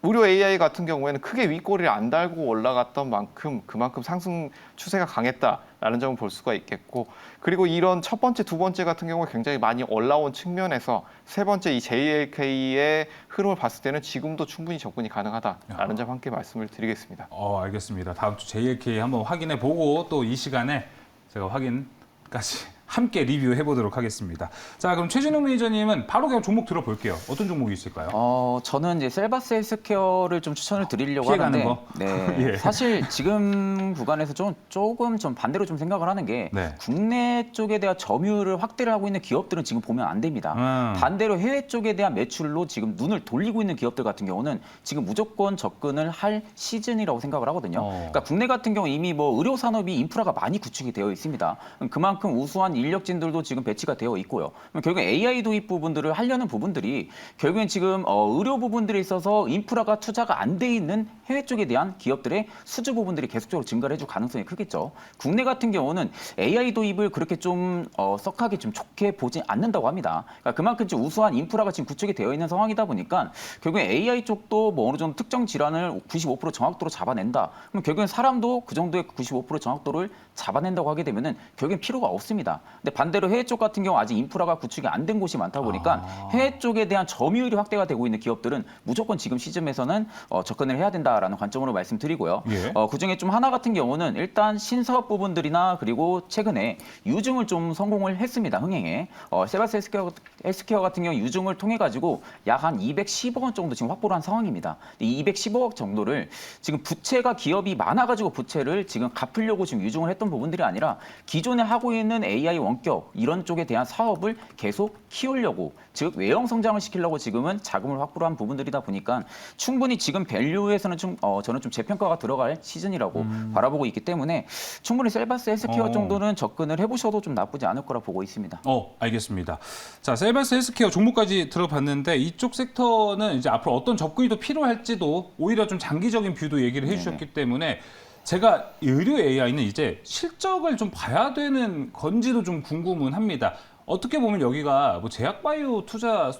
의료 AI 같은 경우에는 크게 윗꼬리를 안 달고 올라갔던 만큼 그만큼 상승 추세가 강했다라는 점을 볼 수가 있겠고, 그리고 이런 첫 번째, 두 번째 같은 경우에 굉장히 많이 올라온 측면에서 세 번째 이 JLK의 흐름을 봤을 때는 지금도 충분히 접근이 가능하다라는 점 함께 말씀을 드리겠습니다. 알겠습니다. 다음 주 JLK 한번 확인해 보고 또 이 시간에 제가 확인까지 함께 리뷰해 보도록 하겠습니다. 자, 그럼 최진웅 매니저님은 바로 그냥 종목 들어볼게요. 어떤 종목이 있을까요? 저는 이제 셀바스 헬스케어를 좀 추천을 드리려고 피해가는 하는데, 거? 네, 예. 사실 지금 구간에서 조금 좀 반대로 좀 생각을 하는 게 네. 국내 쪽에 대한 점유율을 확대를 하고 있는 기업들은 지금 보면 안 됩니다. 반대로 해외 쪽에 대한 매출로 지금 눈을 돌리고 있는 기업들 같은 경우는 지금 무조건 접근을 할 시즌이라고 생각을 하거든요. 그러니까 국내 같은 경우 이미 뭐 의료 산업이 인프라가 많이 구축이 되어 있습니다. 그만큼 우수한 인력진들도 지금 배치가 되어 있고요. 결국 AI 도입 부분들을 하려는 부분들이 결국엔 지금 의료 부분들에 있어서 인프라가 투자가 안 돼 있는 해외 쪽에 대한 기업들의 수주 부분들이 계속적으로 증가를 해줄 가능성이 크겠죠. 국내 같은 경우는 AI 도입을 그렇게 좀 썩하게 좀 좋게 보지 않는다고 합니다. 그러니까 그만큼 좀 우수한 인프라가 지금 구축이 되어 있는 상황이다 보니까 결국엔 AI 쪽도 뭐 어느 정도 특정 질환을 95% 정확도로 잡아낸다. 그럼 결국엔 사람도 그 정도의 95% 정확도를 잡아낸다고 하게 되면은 결국엔 필요가 없습니다. 근데 반대로 해외 쪽 같은 경우 아직 인프라가 구축이 안 된 곳이 많다 보니까 해외 쪽에 대한 점유율이 확대가 되고 있는 기업들은 무조건 지금 시점에서는 접근을 해야 된다라는 관점으로 말씀드리고요. 예. 그중에 좀 하나 같은 경우는 일단 신사업 부분들이나 그리고 최근에 유증을 좀 성공을 했습니다. 흥행에. 세바스 헬스케어 같은 경우 유증을 통해 가지고 약 한 210억 원 정도 지금 확보를 한 상황입니다. 이 210억 정도를 지금 부채가 기업이 많아가지고 부채를 지금 갚으려고 지금 유증을 했던 부분들이 아니라 기존에 하고 있는 AI 원격 이런 쪽에 대한 사업을 계속 키우려고, 즉 외형 성장을 시키려고 지금은 자금을 확보를 한 부분들이다 보니까 충분히 지금 밸류에서는 저는 좀 재평가가 들어갈 시즌이라고 바라보고 있기 때문에 충분히 셀바스 헬스케어 정도는 접근을 해보셔도 좀 나쁘지 않을 거라 보고 있습니다. 알겠습니다. 자, 셀바스 헬스케어 종목까지 들어봤는데 이쪽 섹터는 이제 앞으로 어떤 접근이 더 필요할지도 오히려 좀 장기적인 뷰도 얘기를 해주셨기 때문에 제가 의료 AI는 이제 실적을 좀 봐야 되는 건지도 좀 궁금은 합니다. 어떻게 보면 여기가 뭐 제약바이오 투자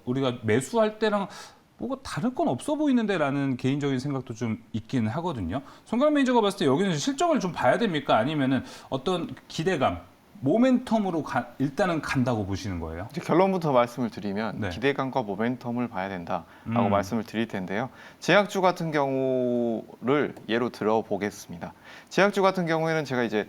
우리가 매수할 때랑 뭐가 다를 건 없어 보이는데라는 개인적인 생각도 좀 있긴 하거든요. 손가락 매니저가 봤을 때 여기는 실적을 좀 봐야 됩니까? 아니면은 어떤 기대감, 모멘텀으로 일단은 간다고 보시는 거예요? 이제 결론부터 말씀을 드리면 네. 기대감과 모멘텀을 봐야 된다라고 말씀을 드릴 텐데요. 제약주 같은 경우를 예로 들어보겠습니다. 제약주 같은 경우에는 제가 이제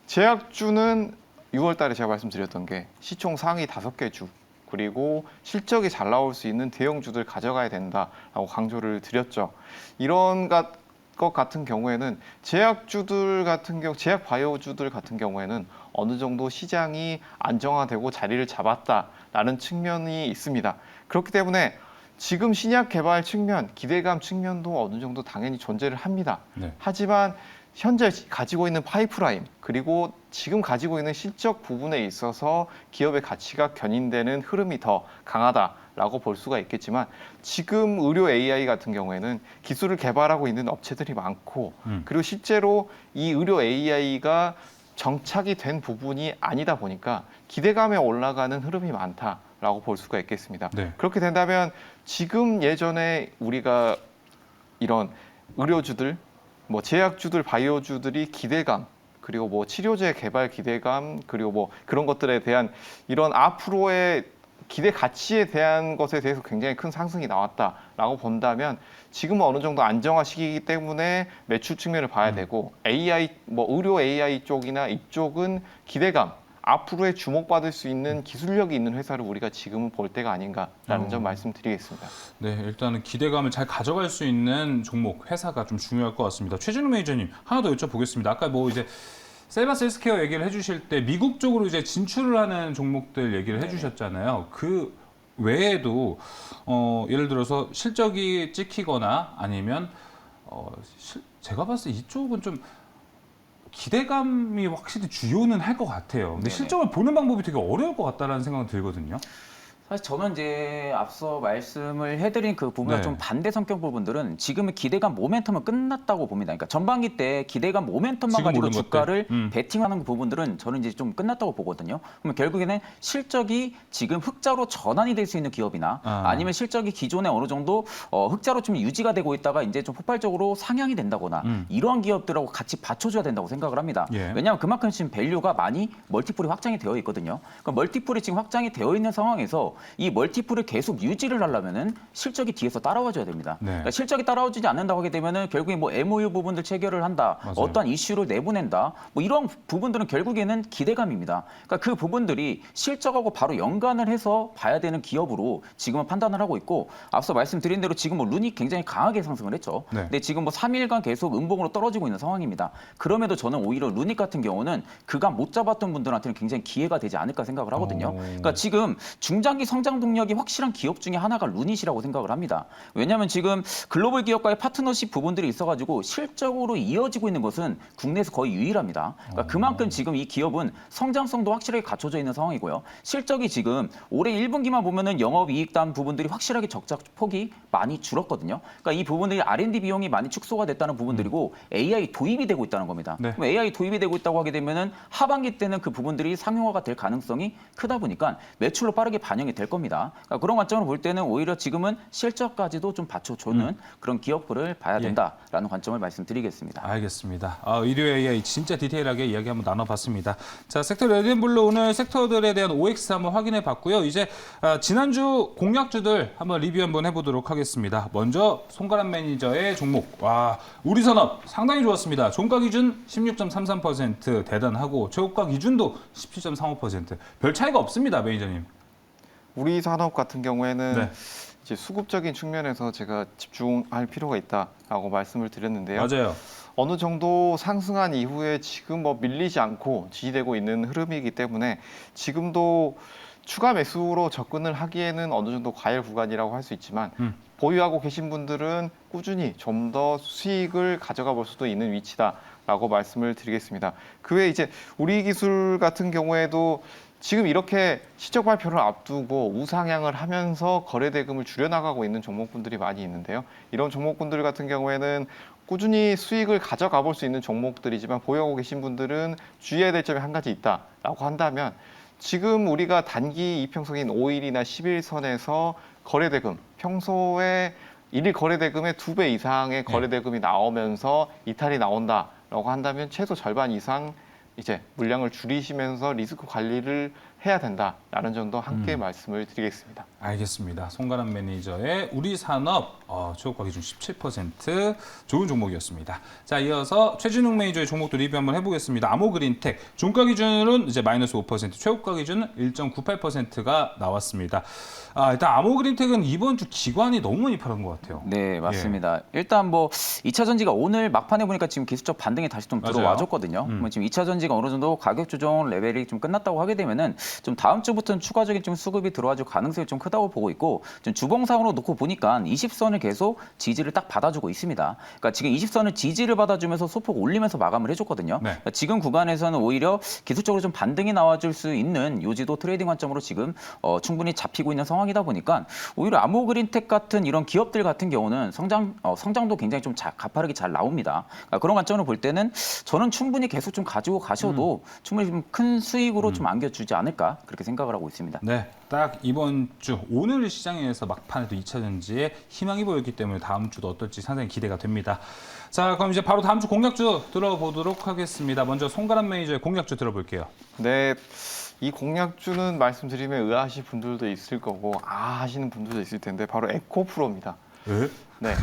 제약주는 6월 달에 제가 말씀드렸던 게 시총 상위 5개 주 그리고 실적이 잘 나올 수 있는 대형주들 가져가야 된다라고 강조를 드렸죠. 이런 것 같은 경우에는 제약주들 같은 경우, 제약 바이오주들 같은 경우에는 어느 정도 시장이 안정화되고 자리를 잡았다라는 측면이 있습니다. 그렇기 때문에 지금 신약 개발 측면, 기대감 측면도 어느 정도 당연히 존재를 합니다. 네. 하지만 현재 가지고 있는 파이프라인 그리고 지금 가지고 있는 실적 부분에 있어서 기업의 가치가 견인되는 흐름이 더 강하다. 라고 볼 수가 있겠지만 지금 의료 AI 같은 경우에는 기술을 개발하고 있는 업체들이 많고 그리고 실제로 이 의료 AI가 정착이 된 부분이 아니다 보니까 기대감에 올라가는 흐름이 많다라고 볼 수가 있겠습니다. 네. 그렇게 된다면 지금 예전에 우리가 이런 의료주들, 뭐 제약주들, 바이오주들이 기대감, 그리고 뭐 치료제 개발 기대감, 그리고 뭐 그런 것들에 대한 이런 앞으로의 기대 가치에 대한 것에 대해서 굉장히 큰 상승이 나왔다라고 본다면 지금은 어느 정도 안정화 시기이기 때문에 매출 측면을 봐야 되고 AI, 뭐 의료 AI 쪽이나 이쪽은 기대감, 앞으로의 주목받을 수 있는 기술력이 있는 회사를 우리가 지금은 볼 때가 아닌가라는 점 말씀드리겠습니다. 네, 일단은 기대감을 잘 가져갈 수 있는 종목, 회사가 좀 중요할 것 같습니다. 최진우 매니저님, 하나 더 여쭤보겠습니다. 아까 뭐 이제 셀바스 헬스케어 얘기를 해주실 때 미국 쪽으로 이제 진출을 하는 종목들 얘기를 해주셨잖아요. 그 외에도 예를 들어서 실적이 찍히거나 아니면 제가 봤을 때 이쪽은 좀 기대감이 확실히 주요는 할 것 같아요. 근데 네네. 실적을 보는 방법이 되게 어려울 것 같다라는 생각이 들거든요. 사실 저는 이제 앞서 말씀을 해드린 그 부분과 네. 좀 반대 성격 부분들은 지금의 기대감 모멘텀은 끝났다고 봅니다. 그러니까 전반기 때 기대감 모멘텀만 지금 가지고 오른 주가를 것들. 베팅하는 그 부분들은 저는 이제 좀 끝났다고 보거든요. 그러면 결국에는 실적이 지금 흑자로 전환이 될 수 있는 기업이나 아니면 실적이 기존에 어느 정도 흑자로 좀 유지가 되고 있다가 이제 좀 폭발적으로 상향이 된다거나 이러한 기업들하고 같이 받쳐줘야 된다고 생각을 합니다. 예. 왜냐하면 그만큼 지금 밸류가 많이 멀티플이 확장이 되어 있거든요. 그러니까 멀티플이 지금 확장이 되어 있는 상황에서 이 멀티플을 계속 유지를 하려면은 실적이 뒤에서 따라와줘야 됩니다. 네. 그러니까 실적이 따라오지 않는다고 하게 되면은 결국에 뭐 MOU 부분들 체결을 한다, 맞아요. 어떠한 이슈를 내보낸다, 뭐 이런 부분들은 결국에는 기대감입니다. 그러니까 그 부분들이 실적하고 바로 연관을 해서 봐야 되는 기업으로 지금은 판단을 하고 있고 앞서 말씀드린 대로 지금 뭐 룬이 굉장히 강하게 상승을 했죠. 네. 근데 지금 뭐 3일간 계속 음봉으로 떨어지고 있는 상황입니다. 그럼에도 저는 오히려 루닉 같은 경우는 그간 못 잡았던 분들한테는 굉장히 기회가 되지 않을까 생각을 하거든요. 그러니까 지금 중장기 성장 동력이 확실한 기업 중에 하나가 루닛이라고 생각을 합니다. 왜냐하면 지금 글로벌 기업과의 파트너십 부분들이 있어가지고 실적으로 이어지고 있는 것은 국내에서 거의 유일합니다. 그러니까 그만큼 지금 이 기업은 성장성도 확실하게 갖춰져 있는 상황이고요. 실적이 지금 올해 1분기만 보면은 영업이익단 부분들이 확실하게 적자 폭이 많이 줄었거든요. 그러니까 이 부분들이 R&D 비용이 많이 축소가 됐다는 부분들이고 AI 도입이 되고 있다는 겁니다. 네. 그럼 AI 도입이 되고 있다고 하게 되면은 하반기 때는 그 부분들이 상용화가 될 가능성이 크다 보니까 매출로 빠르게 반영이 될 겁니다. 그러니까 그런 관점으로 볼 때는 오히려 지금은 실적까지도 좀 받쳐주는 그런 기업들을 봐야 된다라는 관점을 말씀드리겠습니다. 알겠습니다. 의료 AI 진짜 디테일하게 이야기 한번 나눠봤습니다. 자, 섹터 레드앤블루 오늘 섹터들에 대한 OX 한번 확인해 봤고요. 이제 지난주 공약주들 한번 리뷰 한번 해보도록 하겠습니다. 먼저 손가락 매니저의 종목. 와, 우리 산업 상당히 좋았습니다. 종가 기준 16.33% 대단하고 최고가 기준도 17.35%. 별 차이가 없습니다, 매니저님. 우리 산업 같은 경우에는 네. 이제 수급적인 측면에서 제가 집중할 필요가 있다라고 말씀을 드렸는데요. 맞아요. 어느 정도 상승한 이후에 지금 뭐 밀리지 않고 지지되고 있는 흐름이기 때문에 지금도 추가 매수로 접근을 하기에는 어느 정도 과열 구간이라고 할 수 있지만 보유하고 계신 분들은 꾸준히 좀 더 수익을 가져가 볼 수도 있는 위치다라고 말씀을 드리겠습니다. 그 외에 이제 우리 기술 같은 경우에도 지금 이렇게 실적 발표를 앞두고 우상향을 하면서 거래 대금을 줄여나가고 있는 종목군들이 많이 있는데요. 이런 종목군들 같은 경우에는 꾸준히 수익을 가져가 볼 수 있는 종목들이지만 보유하고 계신 분들은 주의해야 될 점이 한 가지 있다라고 한다면 지금 우리가 단기 이평선인 5일이나 10일선에서 거래 대금, 평소에 일일 거래 대금의 2배 이상의 거래 대금이 나오면서 이탈이 나온다라고 한다면 최소 절반 이상 이제 물량을 줄이시면서 리스크 관리를 해야 된다라는 점도 함께 말씀을 드리겠습니다. 알겠습니다. 손가락 매니저의 우리 산업 최고가 기준 17% 좋은 종목이었습니다. 자, 이어서 최진웅 매니저의 종목도 리뷰 한번 해보겠습니다. 아모그린텍 종가 기준으로는 이제 마이너스 5%, 최고가 기준은 1.98%가 나왔습니다. 일단 아모그린텍은 이번 주 기관이 너무 많이 팔은 것 같아요. 네, 맞습니다. 일단 뭐 2차 전지가 오늘 막판에 보니까 지금 기술적 반등이 다시 좀 맞아요. 들어와줬거든요. 뭐 지금 2차 전지가 어느 정도 가격 조정 레벨이 좀 끝났다고 하게 되면은 좀 다음 주부터는 추가적인 좀 수급이 들어와줄 가능성이 좀 크다고 보고 있고 좀 주봉상으로 놓고 보니까 20선을 계속 지지를 딱 받아주고 있습니다. 그러니까 지금 20선을 지지를 받아주면서 소폭 올리면서 마감을 해줬거든요. 네. 그러니까 지금 구간에서는 오히려 기술적으로 좀 반등이 나와줄 수 있는 요지도 트레이딩 관점으로 지금 충분히 잡히고 있는 상황이다 보니까 오히려 아모그린텍 같은 이런 기업들 같은 경우는 성장도 굉장히 좀 가파르게 잘 나옵니다. 그러니까 그런 관점으로 볼 때는 저는 충분히 계속 좀 가지고 가셔도 충분히 좀 큰 수익으로 좀 안겨주지 않을까 그렇게 생각을 하고 있습니다. 네, 딱 이번 주 오늘 시장에서 막판에도 2차 전지에 희망이 보였기 때문에 다음 주도 어떨지 상당히 기대가 됩니다. 자, 그럼 이제 바로 다음 주 공략주 들어보도록 하겠습니다. 먼저 송가람 매니저의 공략주 들어볼게요. 네, 이 공략주는 말씀드리면 의아하실 분들도 있을 거고 하시는 분들도 있을 텐데 바로 에코프로입니다. 네.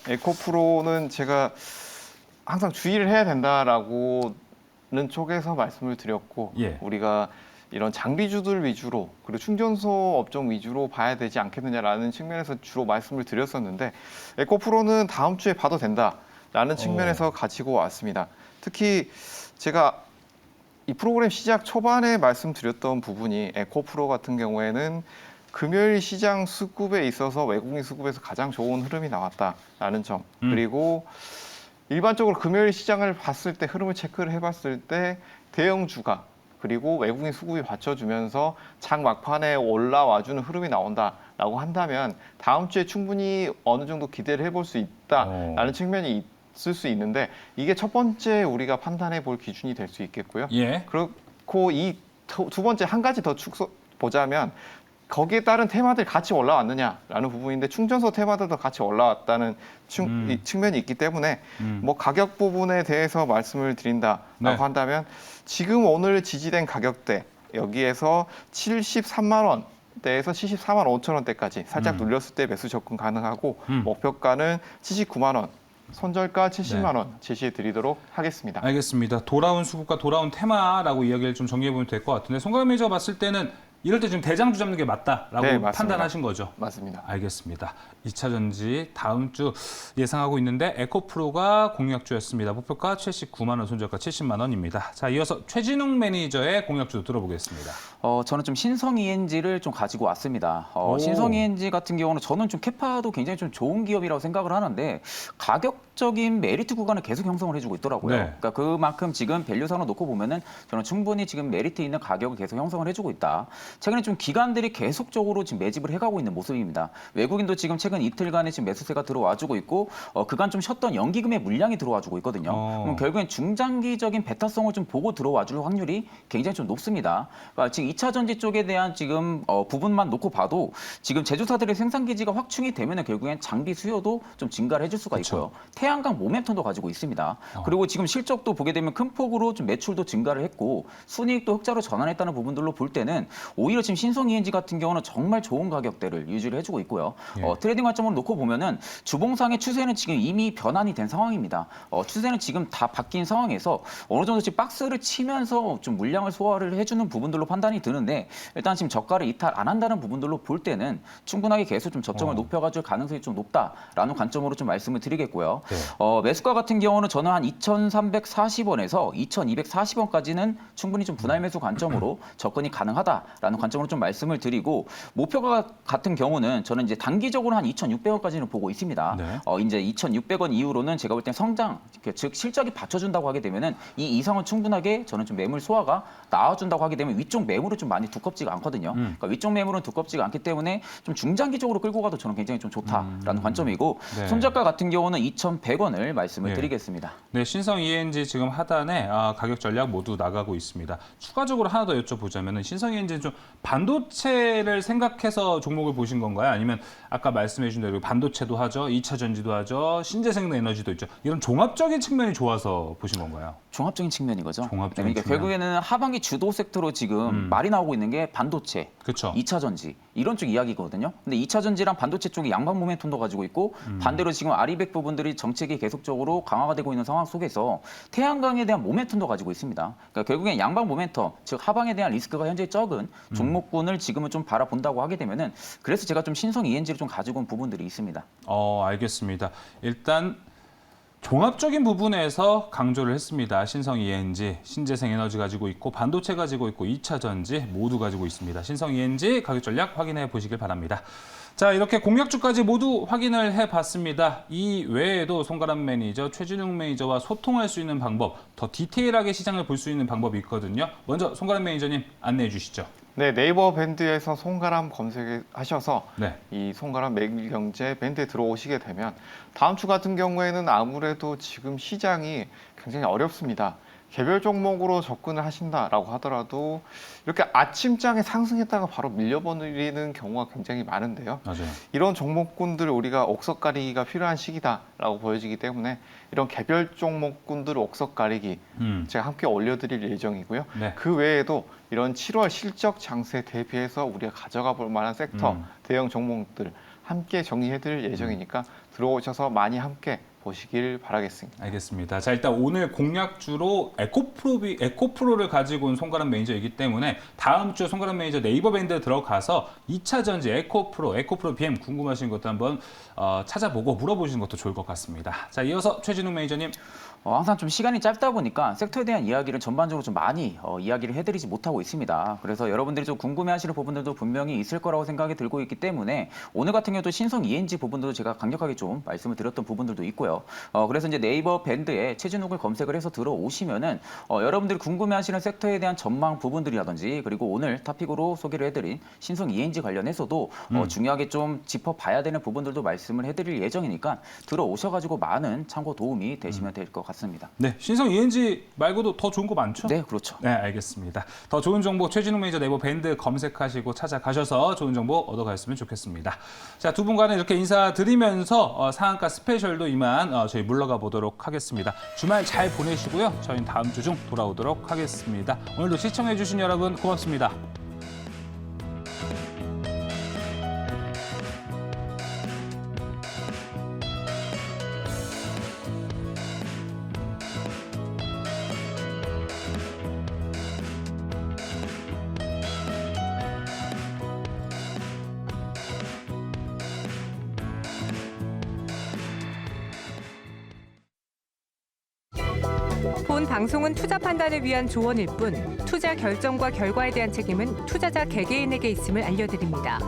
에코프로는 제가 항상 주의를 해야 된다라고는 쪽에서 말씀을 드렸고 예. 우리가 이런 장비주들 위주로 그리고 충전소 업종 위주로 봐야 되지 않겠느냐라는 측면에서 주로 말씀을 드렸었는데 에코프로는 다음 주에 봐도 된다라는 측면에서 가지고 왔습니다. 특히 제가 이 프로그램 시작 초반에 말씀드렸던 부분이 에코프로 같은 경우에는 금요일 시장 수급에 있어서 외국인 수급에서 가장 좋은 흐름이 나왔다라는 점 그리고 일반적으로 금요일 시장을 봤을 때 흐름을 체크를 해봤을 때 대형주가 그리고 외국인 수급이 받쳐주면서 장 막판에 올라와주는 흐름이 나온다라고 한다면 다음 주에 충분히 어느 정도 기대를 해볼 수 있다라는 측면이 있을 수 있는데 이게 첫 번째 우리가 판단해 볼 기준이 될 수 있겠고요. 예. 그렇고 이 두 번째 한 가지 더 보자면 거기에 따른 테마들이 같이 올라왔느냐라는 부분인데 충전소 테마들도 같이 올라왔다는 측면이 있기 때문에 뭐 가격 부분에 대해서 말씀을 드린다라고 네. 한다면 지금 오늘 지지된 가격대 여기에서 73만 원대에서 74만 5천 원대까지 살짝 눌렸을 때 매수 접근 가능하고 목표가는 79만 원. 손절가 70만 원 제시해 드리도록 하겠습니다. 알겠습니다. 돌아온 수급과 돌아온 테마라고 이야기를 좀 정리해 보면 될 것 같은데 송가람 매니저가 봤을 때는 이럴 때 지금 대장주 잡는 게 맞다라고 네, 맞습니다. 판단하신 거죠? 맞습니다. 알겠습니다. 2차 전지 다음 주 예상하고 있는데 에코프로가 공략주였습니다. 목표가 79만 원, 손절가 70만 원입니다. 자, 이어서 최진웅 매니저의 공략주 들어보겠습니다. 저는 좀 신성 ENG를 좀 가지고 왔습니다. 오. 신성 ENG 같은 경우는 저는 좀 캐파도 굉장히 좀 좋은 기업이라고 생각을 하는데 가격적인 메리트 구간을 계속 형성을 해주고 있더라고요. 네. 그러니까 그만큼 지금 밸류상으로 놓고 보면은 저는 충분히 지금 메리트 있는 가격을 계속 형성을 해주고 있다. 최근에 좀 기관들이 계속적으로 지금 매집을 해가고 있는 모습입니다. 외국인도 지금 최근 이틀간에 지금 매수세가 들어와주고 있고 그간 좀 쉬었던 연기금의 물량이 들어와주고 있거든요. 그럼 결국엔 중장기적인 베타성을 좀 보고 들어와줄 확률이 굉장히 좀 높습니다. 그러니까 지금 2차 전지 쪽에 대한 지금 부분만 놓고 봐도 지금 제조사들의 생산 기지가 확충이 되면은 결국엔 장비 수요도 좀 증가를 해줄 수가 그쵸. 있고요. 태양광 모멘텀도 가지고 있습니다. 그리고 지금 실적도 보게 되면 큰 폭으로 좀 매출도 증가를 했고 순이익도 흑자로 전환했다는 부분들로 볼 때는 오히려 지금 신성 ENG 같은 경우는 정말 좋은 가격대를 유지를 해주고 있고요. 예. 트레이딩 관점으로 놓고 보면은 주봉상의 추세는 지금 이미 변환이 된 상황입니다. 추세는 지금 다 바뀐 상황에서 어느 정도 지금 박스를 치면서 좀 물량을 소화를 해주는 부분들로 판단이 드는데 일단 지금 저가를 이탈 안 한다는 부분들로 볼 때는 충분하게 계속 좀 저점을 높여가줄 가능성이 좀 높다라는 관점으로 좀 말씀을 드리겠고요. 네. 매수가 같은 경우는 저는 한 2,340원에서 2,240원까지는 충분히 좀 분할 매수 관점으로 접근이 가능하다라는 관점으로 좀 말씀을 드리고 목표가 같은 경우는 저는 이제 단기적으로 한 2,600원까지는 보고 있습니다. 네. 이제 2,600원 이후로는 제가 볼 때 성장, 즉 실적이 받쳐준다고 하게 되면은 이 이상은 충분하게 저는 좀 매물 소화가 나와준다고 하게 되면 위쪽 매물은 좀 많이 두껍지가 않거든요. 그러니까 위쪽 매물은 두껍지가 않기 때문에 좀 중장기적으로 끌고 가도 저는 굉장히 좀 좋다라는 관점이고 네. 손절가 같은 경우는 2,100원을 말씀을 네. 드리겠습니다. 네, 신성 ENG 지금 하단에 가격 전략 모두 나가고 있습니다. 추가적으로 하나 더 여쭤보자면 신성 ENG는 좀 반도체를 생각해서 종목을 보신 건가요? 아니면 아까 말씀해 주신 대로 반도체도 하죠, 2차 전지도 하죠, 신재생 에너지도 있죠. 이런 종합적인 측면이 좋아서 보신 건가요? 종합적인 측면인 거죠. 종합적인 그러니까 측면. 결국에는 하반기 주도 섹터로 지금 말이 나오고 있는 게 반도체, 그렇죠. 2차 전지 이런 쪽 이야기거든요. 근데 2차 전지랑 반도체 쪽이 양방 모멘텀도 가지고 있고 반대로 지금 아리백 부분들이 정책이 계속적으로 강화가 되고 있는 상황 속에서 태양광에 대한 모멘텀도 가지고 있습니다. 그러니까 결국엔 양방 모멘텀, 즉 하방에 대한 리스크가 현재 적은 종목군을 지금은 좀 바라본다고 하게 되면은 그래서 제가 좀 신성 ENG를 좀 가지고 온 부분들이 있습니다. 알겠습니다. 일단 종합적인 부분에서 강조를 했습니다. 신성 ENG, 신재생 에너지 가지고 있고 반도체 가지고 있고 2차 전지 모두 가지고 있습니다. 신성 ENG 가격 전략 확인해 보시길 바랍니다. 자, 이렇게 공략주까지 모두 확인을 해봤습니다. 이 외에도 송가람 매니저, 최진웅 매니저와 소통할 수 있는 방법, 더 디테일하게 시장을 볼 수 있는 방법이 있거든요. 먼저 송가람 매니저님 안내해 주시죠. 네, 네이버 밴드에서 송가람 검색하셔서 네. 이 송가람 매일경제 밴드에 들어오시게 되면 다음 주 같은 경우에는 아무래도 지금 시장이 굉장히 어렵습니다. 개별 종목으로 접근을 하신다라고 하더라도 이렇게 아침장에 상승했다가 바로 밀려버리는 경우가 굉장히 많은데요. 맞아요. 이런 종목군들을 우리가 옥석 가리기가 필요한 시기다라고 보여지기 때문에 이런 개별 종목군들 옥석 가리기 제가 함께 올려드릴 예정이고요. 네. 그 외에도 이런 7월 실적 장세 대비해서 우리가 가져가 볼 만한 섹터 대형 종목들 함께 정리해드릴 예정이니까 들어오셔서 많이 함께 보시길 바라겠습니다. 알겠습니다. 자, 일단 오늘 공략주로 에코프로를 가지고 온 송가람 매니저이기 때문에 다음 주 송가람 매니저 네이버 밴드 들어가서 2차 전지 에코프로 BM 궁금하신 것도 한번 찾아보고 물어보시는 것도 좋을 것 같습니다. 자, 이어서 최진웅 매니저님. 항상 좀 시간이 짧다 보니까 섹터에 대한 이야기를 전반적으로 좀 많이 이야기를 해드리지 못하고 있습니다. 그래서 여러분들이 좀 궁금해하시는 부분들도 분명히 있을 거라고 생각이 들고 있기 때문에 오늘 같은 경우도 신성 ENG 부분도 제가 강력하게 좀 말씀을 드렸던 부분들도 있고요. 그래서 이제 네이버 밴드에 최진욱을 검색을 해서 들어오시면은 여러분들이 궁금해하시는 섹터에 대한 전망 부분들이라든지 그리고 오늘 토픽으로 소개를 해드린 신성 ENG 관련해서도 중요하게 좀 짚어봐야 되는 부분들도 말씀을 해드릴 예정이니까 들어오셔가지고 많은 참고 도움이 되시면 될 것 같습니다. 네, 신성 ENG 말고도 더 좋은 거 많죠? 네, 그렇죠. 네, 알겠습니다. 더 좋은 정보 최진웅 매니저 네이버 밴드 검색하시고 찾아가셔서 좋은 정보 얻어가셨으면 좋겠습니다. 자, 두 분과는 이렇게 인사드리면서 상한가 스페셜도 이만 저희 물러가 보도록 하겠습니다. 주말 잘 보내시고요. 저희는 다음 주 중 돌아오도록 하겠습니다. 오늘도 시청해주신 여러분 고맙습니다. 본 방송은 투자 판단을 위한 조언일 뿐 투자 결정과 결과에 대한 책임은 투자자 개개인에게 있음을 알려드립니다.